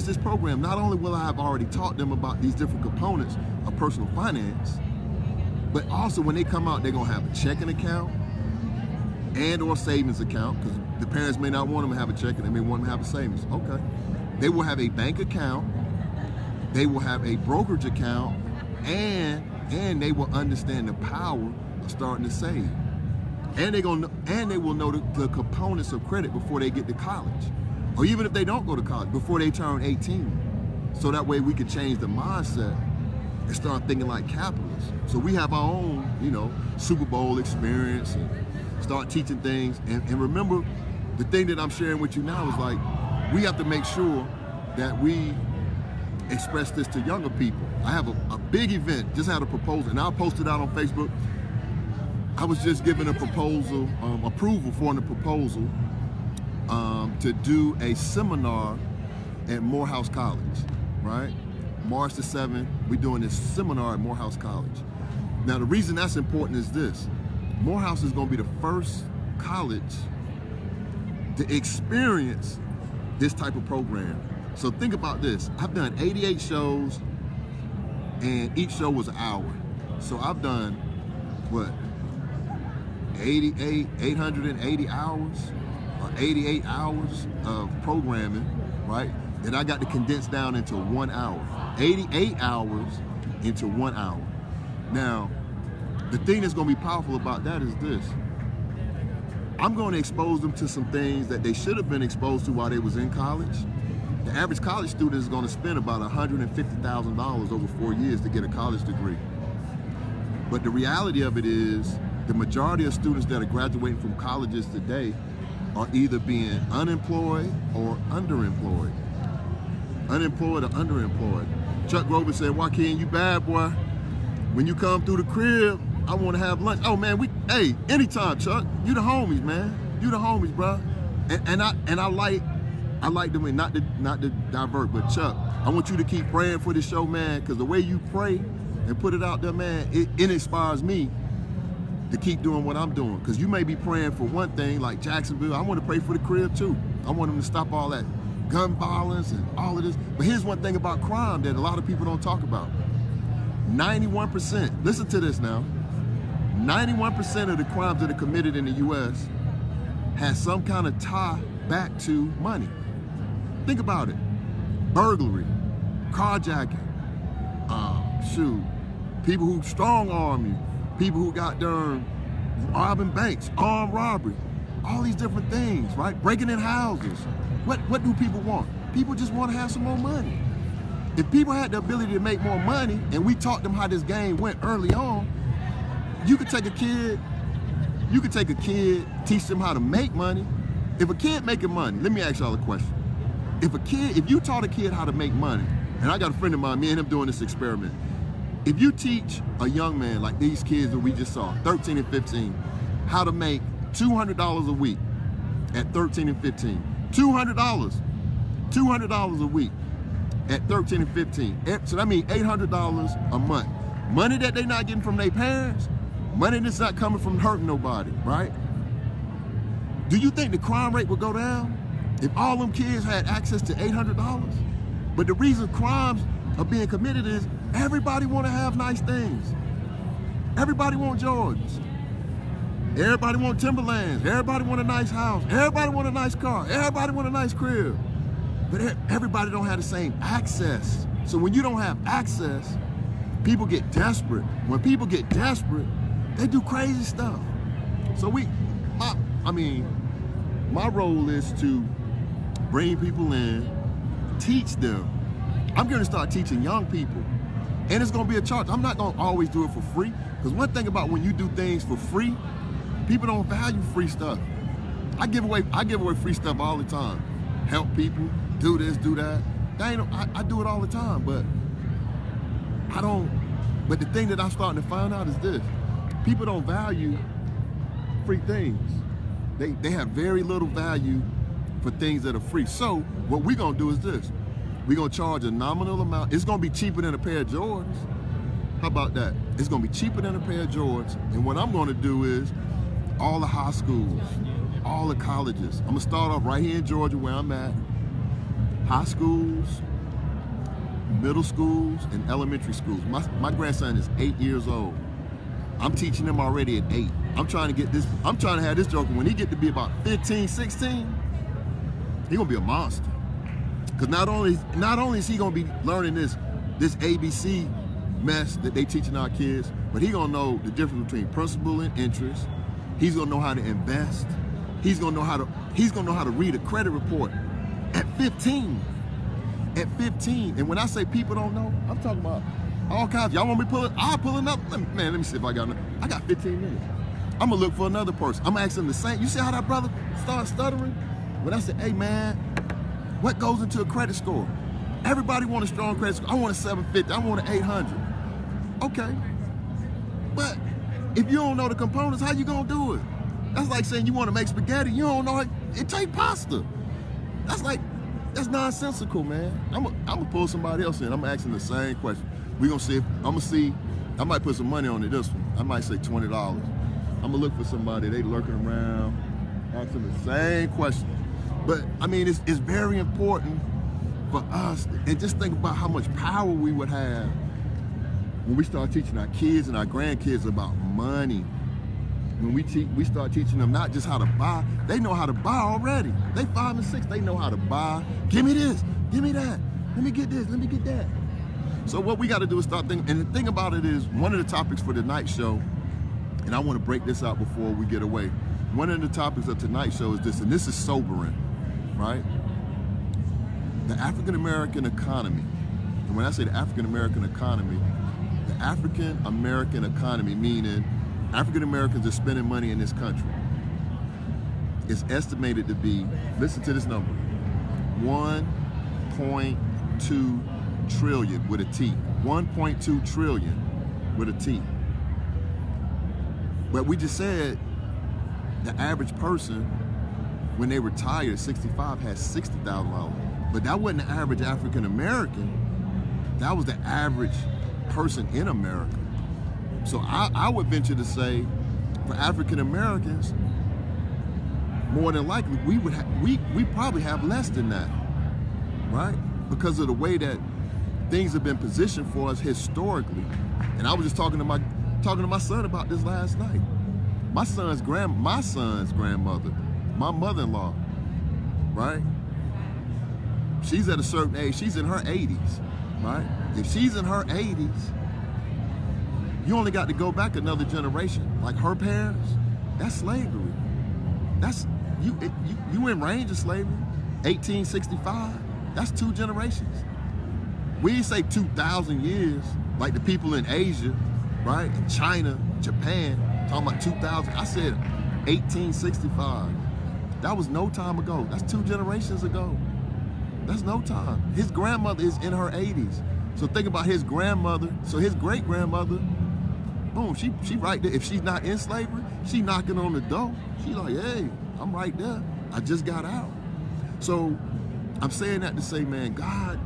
Speaker 1: this program, not only will I have already taught them about these different components of personal finance, but also when they come out, they're gonna have a checking account and or savings account, because the parents may not want them to have a checking, they may want them to have a savings. Okay. They will have a bank account, they will have a brokerage account, and they will understand the power of starting to save. And they will know the components of credit before they get to college. Or even if they don't go to college, before they turn 18. So that way we can change the mindset and start thinking like capitalists. So we have our own, Super Bowl experience and start teaching things. And remember, the thing that I'm sharing with you now is like, we have to make sure that we express this to younger people. I have a big event, just had a proposal, and I'll post it out on Facebook. I was just given a proposal, approval for the proposal to do a seminar at Morehouse College, right? March the 7th, we're doing this seminar at Morehouse College. Now, the reason that's important is this. Morehouse is gonna be the first college to experience this type of program. So think about this. I've done 88 shows, and each show was an hour. So I've done, what, 880 hours or 88 hours of programming, right? That I got to condense down into 1 hour. 88 hours into 1 hour. Now, the thing that's gonna be powerful about that is this. I'm gonna expose them to some things that they should have been exposed to while they was in college. The average college student is gonna spend about $150,000 over 4 years to get a college degree. But the reality of it is, the majority of students that are graduating from colleges today are either being unemployed or underemployed. Unemployed or underemployed. Chuck Grover said, Joaquin, you bad boy. When you come through the crib, I want to have lunch. Oh man, hey, anytime, Chuck. You the homies, man. You the homies, bro. And I like them, not to divert, but Chuck, I want you to keep praying for this show, man, because the way you pray and put it out there, man, it inspires me to keep doing what I'm doing. Because you may be praying for one thing, like Jacksonville. I want to pray for the crib too. I want them to stop all that gun violence and all of this. But here's one thing about crime that a lot of people don't talk about. 91%, listen to this now, 91% of the crimes that are committed in the U.S. has some kind of tie back to money. Think about it. Burglary, carjacking, people who strong arm you, people who got done robbing banks, armed robbery, all these different things, right? Breaking in houses. What do people want? People just want to have some more money. If people had the ability to make more money and we taught them how this game went early on, you could take a kid, teach them how to make money. If a kid making money, let me ask y'all a question. if you taught a kid how to make money, and I got a friend of mine, me and him doing this experiment. If you teach a young man like these kids that we just saw, 13 and 15, how to make $200 a week at 13 and 15, $200 a week at 13 and 15. So that means $800 a month. Money that they're not getting from their parents, money that's not coming from hurting nobody, right? Do you think the crime rate would go down if all them kids had access to $800? But the reason crimes are being committed is everybody want to have nice things. Everybody want Jordans. Everybody want Timberlands. Everybody want a nice house. Everybody want a nice car. Everybody want a nice crib. But everybody don't have the same access. So when you don't have access, people get desperate. When people get desperate, they do crazy stuff. So my role is to bring people in, teach them. I'm going to start teaching young people, and it's going to be a charge. I'm not going to always do it for free, because one thing about when you do things for free, people don't value free stuff. I give away free stuff all the time. Help people, do this, do that. I do it all the time, but But the thing that I'm starting to find out is this: people don't value free things. They have very little value for things that are free. So what we're gonna do is this: we're gonna charge a nominal amount. It's gonna be cheaper than a pair of Jordans. How about that? It's gonna be cheaper than a pair of Jordans. And what I'm gonna do is all the high schools, all the colleges. I'm gonna start off right here in Georgia where I'm at. High schools, middle schools, and elementary schools. My grandson is 8 years old. I'm teaching him already at 8. I'm trying to have this joker when he get to be about 15, 16, he gonna be a monster. Because not only is he gonna be learning this ABC mess that they teaching our kids, but he gonna know the difference between principal and interest. He's gonna know how to invest. He's gonna know how to read a credit report at 15. At 15. And when I say people don't know, I'm talking about all kinds. Y'all want me to pull it? I'll pull it up. Let me see if I got enough. I got 15 minutes. I'm gonna look for another person. I'm gonna ask him the same. You see how that brother started stuttering? When I said, hey man, what goes into a credit score? Everybody want a strong credit score. I want a 750, I want an 800. Okay. But if you don't know the components, how you gonna do it? That's like saying you wanna make spaghetti, you don't know it take pasta. That's nonsensical, man. I'm gonna pull somebody else in. I'm asking the same question. We're gonna see I might put some money on it this one. I might say $20. I'm gonna look for somebody, they lurking around, ask them the same question. But I mean, it's very important for us, and just think about how much power we would have when we start teaching our kids and our grandkids about money. When we start teaching them not just how to buy, they know how to buy already. They 5 and 6, they know how to buy. Give me this, give me that. Let me get this, let me get that. So what we got to do is start thinking. And the thing about it is, one of the topics for tonight's show, and I want to break this out before we get away. One of the topics of tonight's show is this, and this is sobering, right? The African American economy. And when I say the African American economy, the African American economy meaning African Americans are spending money in this country. It's estimated to be, listen to this number, 1.2 trillion with a T. 1.2 trillion with a T. But we just said the average person, when they retire at 65, has $60,000. But that wasn't the average African American. That was the average person in America. So I would venture to say, for African Americans, more than likely we probably have less than that, right? Because of the way that things have been positioned for us historically. And I was just talking to my son about this last night. My son's grandmother, my mother-in-law, right? She's at a certain age. She's in her 80s, right? If she's in her 80s, you only got to go back another generation. Like her parents, that's slavery. That's you in range of slavery. 1865, that's 2 generations. We say 2,000 years, like the people in Asia, right? In China, Japan, talking about 2,000. I said 1865. That was no time ago. That's 2 generations ago. That's no time. His grandmother is in her 80s. So think about his grandmother. So his great-grandmother, boom, she right there. If she's not in slavery, she knocking on the door. She like, hey, I'm right there. I just got out. So I'm saying that to say, man, God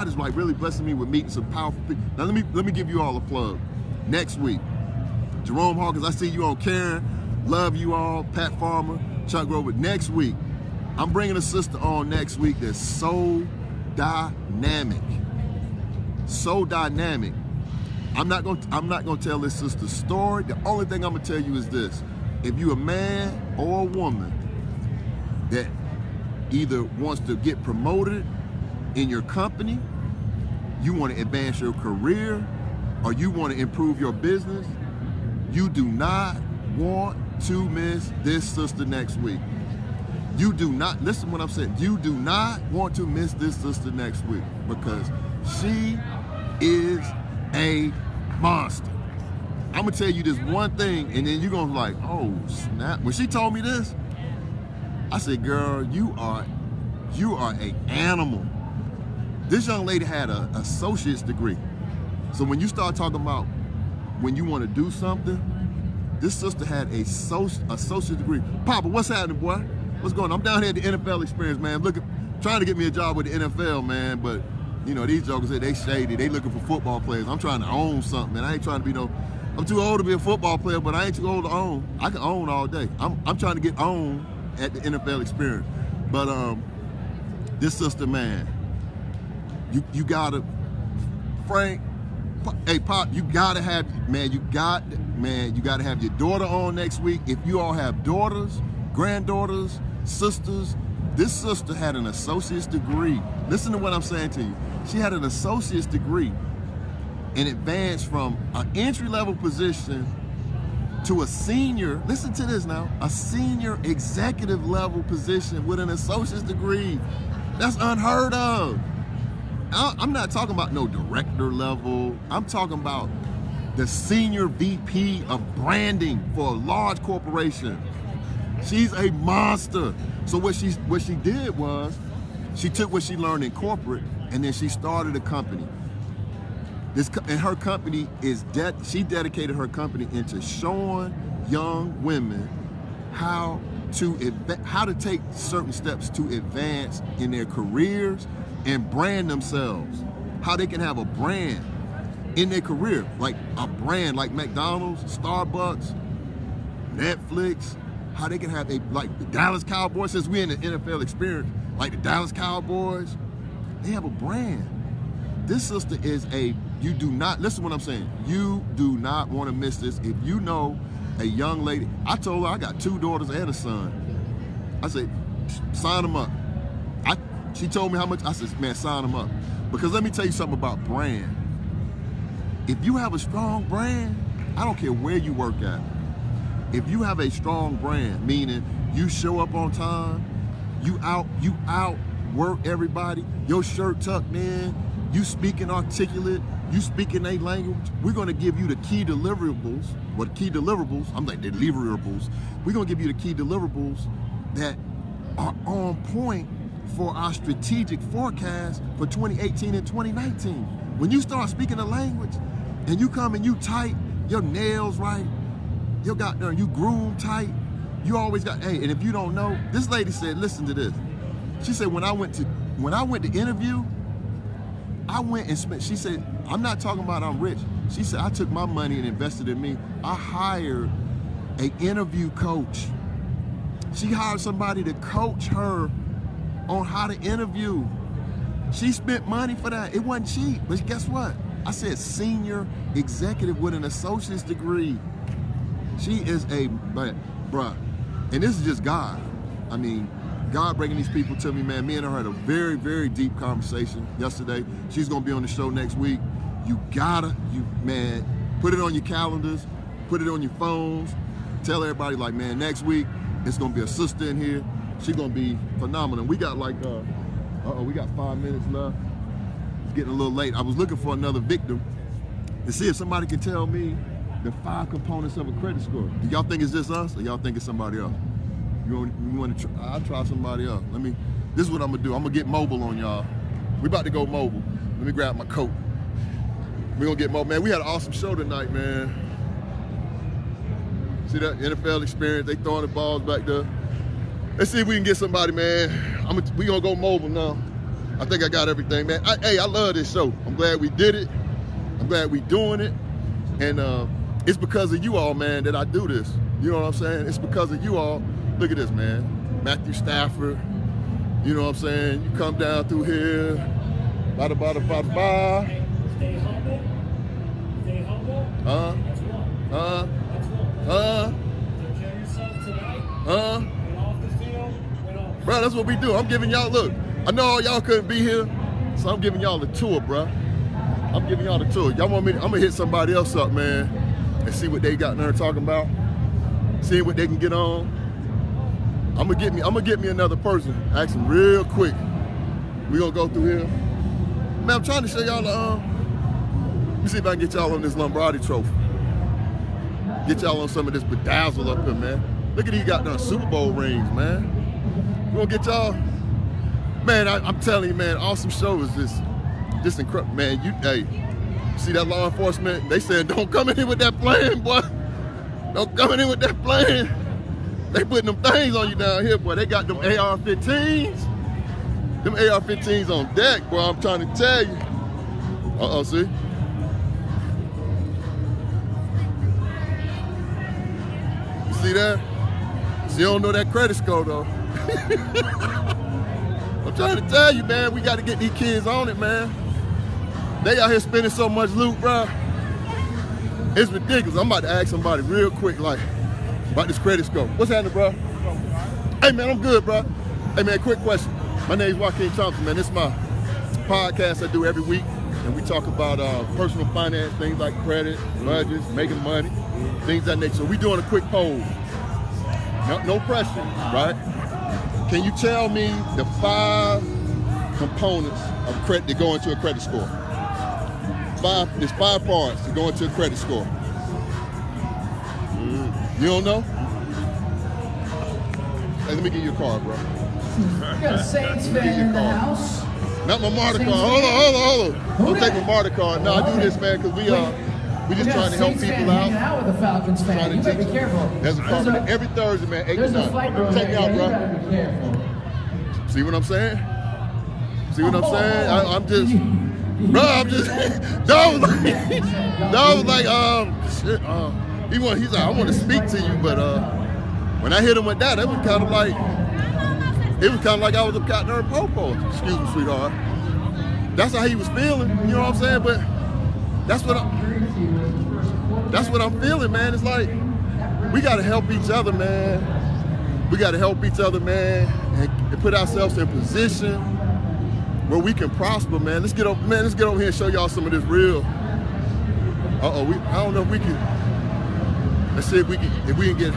Speaker 1: is like really blessing me with meeting some powerful people. Now let me give you all a plug. Next week, Jerome Hawkins, I see you on Karen. Love you all. Pat Farmer, Chuck Grover. Next week, I'm bringing a sister on next week that's so dynamic. So dynamic. I'm not gonna tell this sister's story. The only thing I'm gonna tell you is this: if you're a man or a woman that either wants to get promoted in your company, you want to advance your career, or you want to improve your business, you do not want to miss this sister next week. You do not, listen to what I'm saying, you do not want to miss this sister next week, because she is a monster. I'm gonna tell you this one thing, and then you're gonna be like, oh snap. When she told me this, I said, girl, you are an animal. This young lady had an associate's degree. So when you start talking about when you want to do something, this sister had a associate's degree. Papa, what's happening, boy? What's going on? I'm down here at the NFL Experience, man. Trying to get me a job with the NFL, man. But, you know, these jokers, they shady. They looking for football players. I'm trying to own something, man. I ain't trying to be I'm too old to be a football player, but I ain't too old to own. I can own all day. I'm trying to get owned at the NFL Experience. But this sister, man, you gotta, Frank, hey Pop, you gotta have your daughter on next week. If you all have daughters, granddaughters, sisters, this sister had an associate's degree. Listen to what I'm saying to you. She had an associate's degree and advanced from an entry-level position to a senior, listen to this now, a senior executive level position with an associate's degree. That's unheard of. I'm not talking about no director level. I'm talking about the senior VP of branding for a large corporation. She's a monster. So what she did was, she took what she learned in corporate and then she started a company. And her company she dedicated her company into showing young women how to take certain steps to advance in their careers and brand themselves. How they can have a brand in their career, like a brand like McDonald's, Starbucks, Netflix. How they can have like the Dallas Cowboys, since we're in the NFL Experience, like the Dallas Cowboys, they have a brand. This sister is you do not, listen to what I'm saying, you do not want to miss this. If you know a young lady, I told her I got 2 daughters and a son. I said, sign them up. She told me how much, I said, man, sign them up. Because let me tell you something about brand. If you have a strong brand, I don't care where you work at. If you have a strong brand, meaning you show up on time, you outwork everybody, your shirt tucked in, you speaking articulate, you speaking a language, we're gonna give you the key deliverables, I'm like deliverables, we're gonna give you the key deliverables that are on point for our strategic forecast for 2018 and 2019. When you start speaking a language and you come and you tight, your nails right, you groom tight, you always got, hey, and if you don't know, this lady said, listen to this. She said, when I went to interview, I went and spent, she said, I'm not talking about I'm rich. She said, I took my money and invested in me. I hired an interview coach. She hired somebody to coach her on how to interview. She spent money for that. It wasn't cheap, but guess what? I said senior executive with an associate's degree. She is bruh, and this is just God. I mean, God bringing these people to me, man. Me and her had a very, very deep conversation yesterday. She's gonna be on the show next week. Man, put it on your calendars, put it on your phones. Tell everybody, like, man, next week, it's gonna be a sister in here. She's gonna be phenomenal. We got like, we got 5 minutes left. It's getting a little late. I was looking for another victim to see if somebody can tell me the 5 components of a credit score. Do y'all think it's just us, or y'all think it's somebody else? You want to try? I'll try somebody else. Let me This is what I'm gonna do. I'm gonna get mobile on y'all. We about to go mobile. Let me grab my coat. We're gonna get mobile. Man, we had an awesome show tonight, man. See that NFL experience? They throwing the balls back there. Let's see if we can get somebody, man. We gonna go mobile now. I think I got everything, man. I love this show. I'm glad we did it. I'm glad we doing it. And it's because of you all, man, that I do this. You know what I'm saying? It's because of you all. Look at this, man. Matthew Stafford. You know what I'm saying? You come down through here. Bada, bada, bada, bada.
Speaker 4: Stay humble. Stay humble. That's one. That's one. Take care of yourself tonight. Went off the field. Went off.
Speaker 1: Bro, that's what we do. I'm giving y'all, look, I know all y'all couldn't be here, so I'm giving y'all the tour, bro. I'm giving y'all the tour. Y'all want me to, I'm gonna hit somebody else up, man, and see what they got in there talking about. See what they can get on. I'm gonna get me another person. Ask them real quick. We gonna go through here. Man, I'm trying to show y'all the, let me see if I can get y'all on this Lombardi trophy. Get y'all on some of this bedazzle up here, man. Look at these goddamn Super Bowl rings, man. We gonna get y'all. Man, I'm telling you, man, awesome show is this incredible. Man, hey, see that law enforcement? They said don't come in here with that plane, boy. Don't come in here with that plane. They putting them things on you down here, boy. They got them AR-15s. Them AR-15s on deck, boy. I'm trying to tell you. See? You see that? See, you don't know that credit score, though. I'm trying to tell you, man, we got to get these kids on it, man. They out here spending so much loot, bro. It's ridiculous. I'm about to ask somebody real quick, like, about this credit score. What's happening, bro? Hey, man, I'm good, bro. Hey, man, quick question. My name's Joaquin Thompson, man. This is my podcast I do every week, and we talk about personal finance, things like credit, budgets, making money, things of that nature. So we doing a quick poll. No pressure, right? Can you tell me the 5 components of credit that go into a credit score? There's 5 parts that go into a credit score. You don't know? Hey, let me get you a card, bro.
Speaker 5: We got a Saints fan in the house.
Speaker 1: Not my MARTA card. Hold on. Don't take my MARTA card. No, I do this, man, because we just trying to help people out.
Speaker 5: Out with a Falcons fan. You better be careful.
Speaker 1: There's a card every Thursday, man. 8 to 9.
Speaker 5: There's a fight going
Speaker 1: Check me out, bro.
Speaker 5: You better be careful.
Speaker 1: See what I'm saying? See what I'm saying? I'm just, bro. That was like, shit. He's like, I want to speak to you, but when I hit him with that, it was kind of like I was a goddamn popo. Excuse me, sweetheart. That's how he was feeling. You know what I'm saying? But that's what I'm feeling, man. It's like we gotta help each other, man. We gotta help each other, man, and put ourselves in position where we can prosper, man. Let's get over here and show y'all some of this real. I don't know if we can. Let's see if we can get.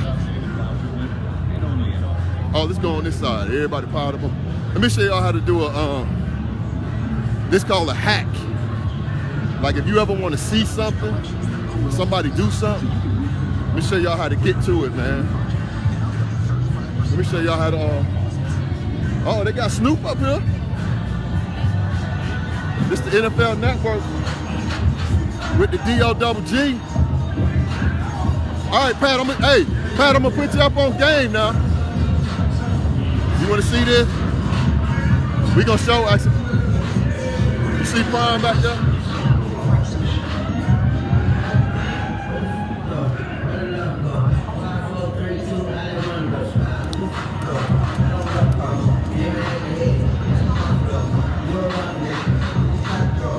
Speaker 1: Oh, let's go on this side. Everybody piled up. Let me show y'all how to do this called a hack. Like if you ever want to see something, or somebody do something, let me show y'all how to get to it, man. Let me show y'all how to, oh, they got Snoop up here. This the NFL Network with the D-O-double-G. All right, Pat, I'm gonna put you up on game now. You wanna see this? We gonna show, actually. You see Prime back there?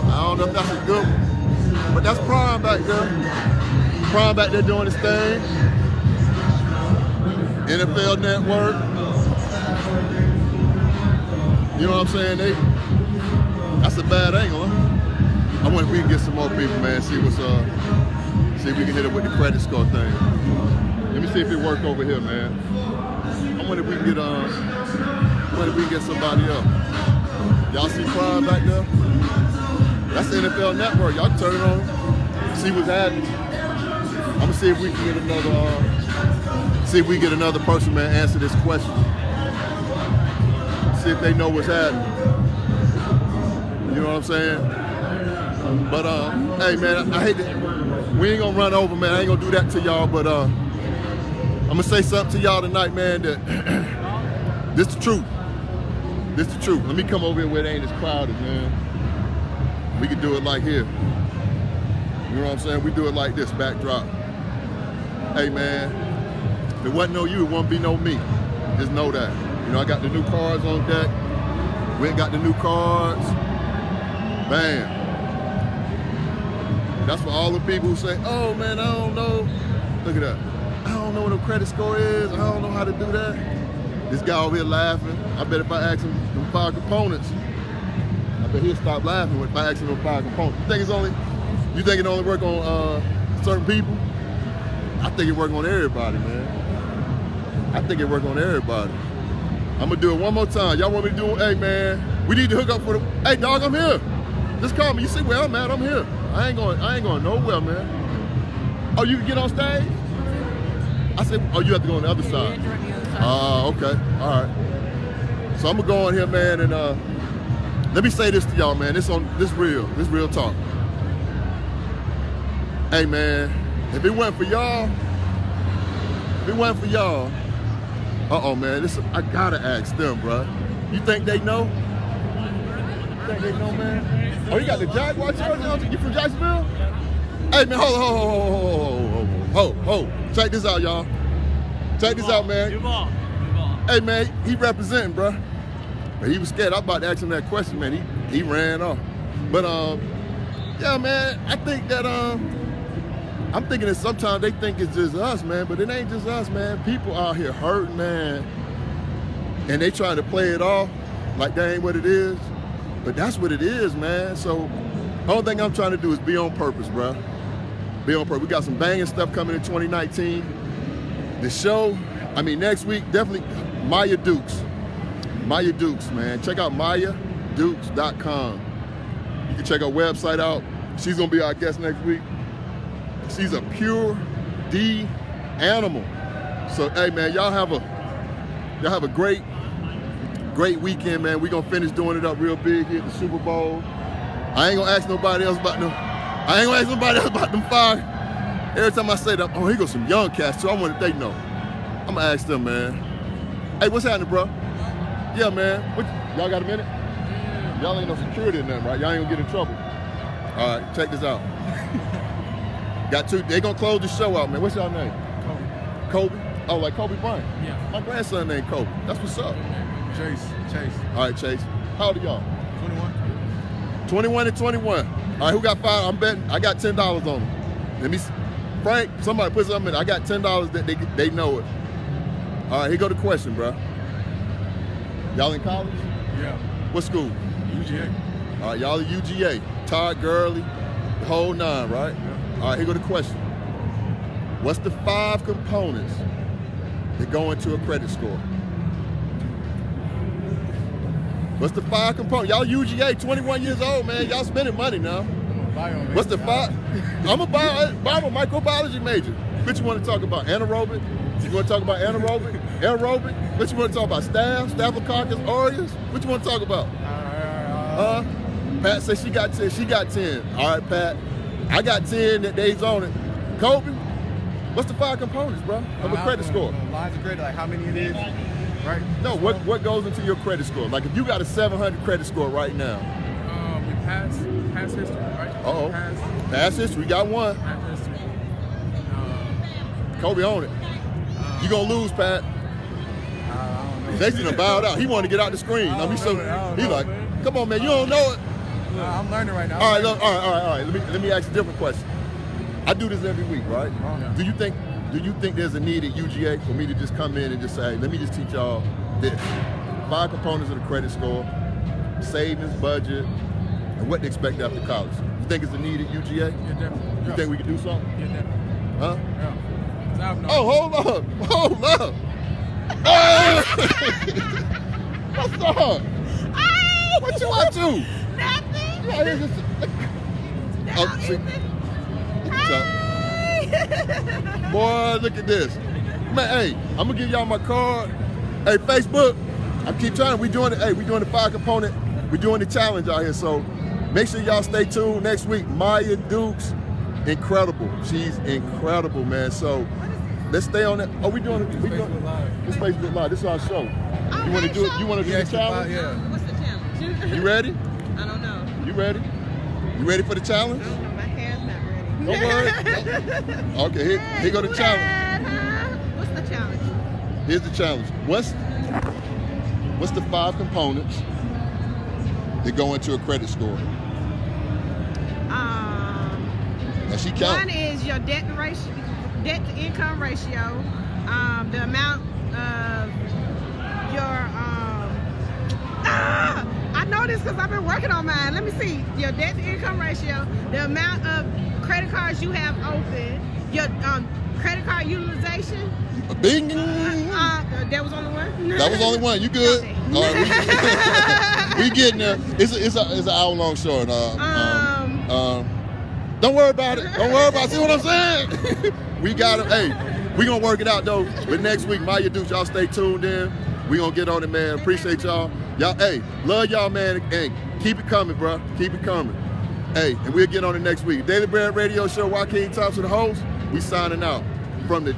Speaker 1: I don't know if that's a good one, but that's Prime back there. Prime back there doing his thing. NFL Network. You know what I'm saying? That's a bad angle, huh? I wonder if we can get some more people, man. See if we can hit it with the credit score thing. Let me see if it work over here, man. I wonder if we can get somebody else. Y'all see Prime back there? That's the NFL Network. Y'all can turn it on, see what's happening. I'm gonna see if we can get another person, man, answer this question. see if they know what's happening. You know what I'm saying? But hey man, I hate that. We ain't gonna run over, man. I ain't gonna do that to y'all, but I'm gonna say something to y'all tonight, man, that this the truth. This the truth. Let me come over here where it ain't as crowded, man. We can do it like here. You know what I'm saying? We do it like this, backdrop. Hey man, if it wasn't no you, it wouldn't be no me. Just know that. You know, I got the new cards on deck. We ain't got the new cards. Bam. That's for all the people who say, oh man, I don't know. Look at that. I don't know what a credit score is. I don't know how to do that. This guy over here laughing. I bet if I ask him them 5 components, I bet he'll stop laughing if I ask him them 5 components. You think it only work on certain people? I think it work on everybody, man. I think it work on everybody. I'm gonna do it one more time. Y'all want me to do it? Hey man, we need to hook up for the. Hey dog, I'm here. Just call me. You see where I'm at? I'm here. I ain't going nowhere, man. Oh, you can get on stage? I said, oh, you have to go on the other side. Okay. All right. So I'm gonna go on here, man, and let me say this to y'all, man. This real talk. Hey man, if it wasn't for y'all, uh-oh man, I gotta ask them, bro. You think they know? You think they know, man? Oh, you got the Jaguar jersey on? You from Jacksonville? Hey man, hold. Check this out, y'all. Check this out, man. Hey man, he representing, bro. But he was scared. I was about to ask him that question, man. He ran off. But yeah, man, I think that I'm thinking that sometimes they think it's just us, man, but it ain't just us, man. People out here hurting, man, and they trying to play it off like that ain't what it is. But that's what it is, man. So the only thing I'm trying to do is be on purpose, bro. Be on purpose. We got some banging stuff coming in 2019. The show, next week, definitely Maya Dukes. Maya Dukes, man. Check out MayaDukes.com. You can check our website out. She's gonna be our guest next week. She's a pure D animal. So hey man, y'all have a great weekend, man. We're gonna finish doing it up real big here at the Super Bowl. I ain't gonna ask nobody else about them 5. Every time I say that, oh, here goes some young cats too. I wonder if they know. I'm gonna ask them, man. Hey, what's happening, bro? Yeah, man. Y'all got a minute? Y'all ain't no security in nothing, right? Y'all ain't gonna get in trouble. All right, check this out. Got 2. They gonna close the show out, man. What's y'all name? Kobe. Oh, like Kobe Bryant?
Speaker 6: Yeah.
Speaker 1: My grandson named Kobe. That's what's up.
Speaker 6: Chase.
Speaker 1: All right, Chase. How old are y'all?
Speaker 6: 21.
Speaker 1: 21 and 21. All right, who got 5? I'm betting. I got $10 on them. Let me, Frank, somebody put something in. I got $10 that they know it. All right, here go the question, bro. Y'all in college?
Speaker 6: Yeah.
Speaker 1: What school?
Speaker 6: UGA.
Speaker 1: All right, y'all are UGA. Todd Gurley, the whole 9, right?
Speaker 6: Yeah.
Speaker 1: All right, here go the question. What's the 5 components that go into a credit score? What's the 5 components? Y'all UGA, 21 years old, man. Y'all spending money now. What's the 5? I'm a microbiology major. What you want to talk about? Anaerobic? You want to talk about anaerobic? Aerobic? What you want to talk about? Staphylococcus aureus? What you want to talk about? Pat said she got 10. She got 10. All right, Pat. I got 10 that days on it. Kobe, what's the 5 components, bro, of a credit score?
Speaker 6: Lines of credit, like how many it is, right?
Speaker 1: No, what goes into your credit score? Like if you got a 700 credit score right now.
Speaker 6: Your past history, right?
Speaker 1: Uh-oh. Past history, got 1.
Speaker 6: Past history.
Speaker 1: Kobe on it. You gonna lose, Pat.
Speaker 6: I don't know.
Speaker 1: Jason done bowed out. He wanted to get out the screen.
Speaker 6: I don't know,
Speaker 1: He like,
Speaker 6: man.
Speaker 1: come on, man, you don't know it.
Speaker 6: I'm learning right now.
Speaker 1: All right, look, all right. Let me ask a different question. I do this every week, right?
Speaker 6: Yeah.
Speaker 1: Do you think there's a need at UGA for me to just come in and just say, let me just teach y'all this? 5 components of the credit score, savings, budget, and what to expect after college. You think it's a need at UGA?
Speaker 6: Yeah, definitely.
Speaker 1: You think we can do something?
Speaker 6: Yeah, definitely.
Speaker 1: Huh?
Speaker 6: Yeah.
Speaker 1: Oh, hold up. What's up? What you up to?
Speaker 3: Nothing.
Speaker 1: You out here just... Oh, see. Boy, look at this. Man, hey, I'm gonna give y'all my card. Hey, Facebook, I keep telling you, we doing it. Hey, we doing the 5-component. We doing the challenge out here. So make sure y'all stay tuned next week. Maya Dukes, incredible. She's incredible, man. So let's stay on that. Oh, we doing it. We doing
Speaker 6: Facebook Live.
Speaker 1: this Facebook Live. This is our show. You want to do it? You want to do the
Speaker 6: Yes,
Speaker 1: challenge?
Speaker 6: yeah.
Speaker 3: What's the challenge?
Speaker 1: You ready?
Speaker 3: I don't know.
Speaker 1: You ready? You ready for the challenge?
Speaker 3: I don't know. My hair's not ready.
Speaker 1: Don't worry. Okay, here go the challenge.
Speaker 3: What's the challenge?
Speaker 1: Here's the challenge. What's the 5 components that go into a credit score? Now she
Speaker 7: One
Speaker 1: count.
Speaker 7: is your debt to income ratio, the amount of your I know this because I've been working on mine. Let me see. Your debt to income ratio, the amount of credit cards you have open, your credit card utilization.
Speaker 1: Bing.
Speaker 7: That was only one.
Speaker 1: That was only one. You good?
Speaker 7: Okay.
Speaker 1: All right, we getting there. It's an hour-long show. Don't worry about it. Don't worry about it. See what I'm saying? We got it. Hey, we gonna work it out though. But next week, Maya Dukes, y'all stay tuned in. We gonna get on it, man. Appreciate y'all. Y'all, hey, love y'all, man. And keep it coming, bro. Keep it coming. Hey, and we'll get on it next week. Daily Bread Radio Show, Joaquin Thompson, the host. We signing out from the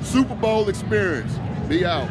Speaker 1: Super Bowl experience. Be out.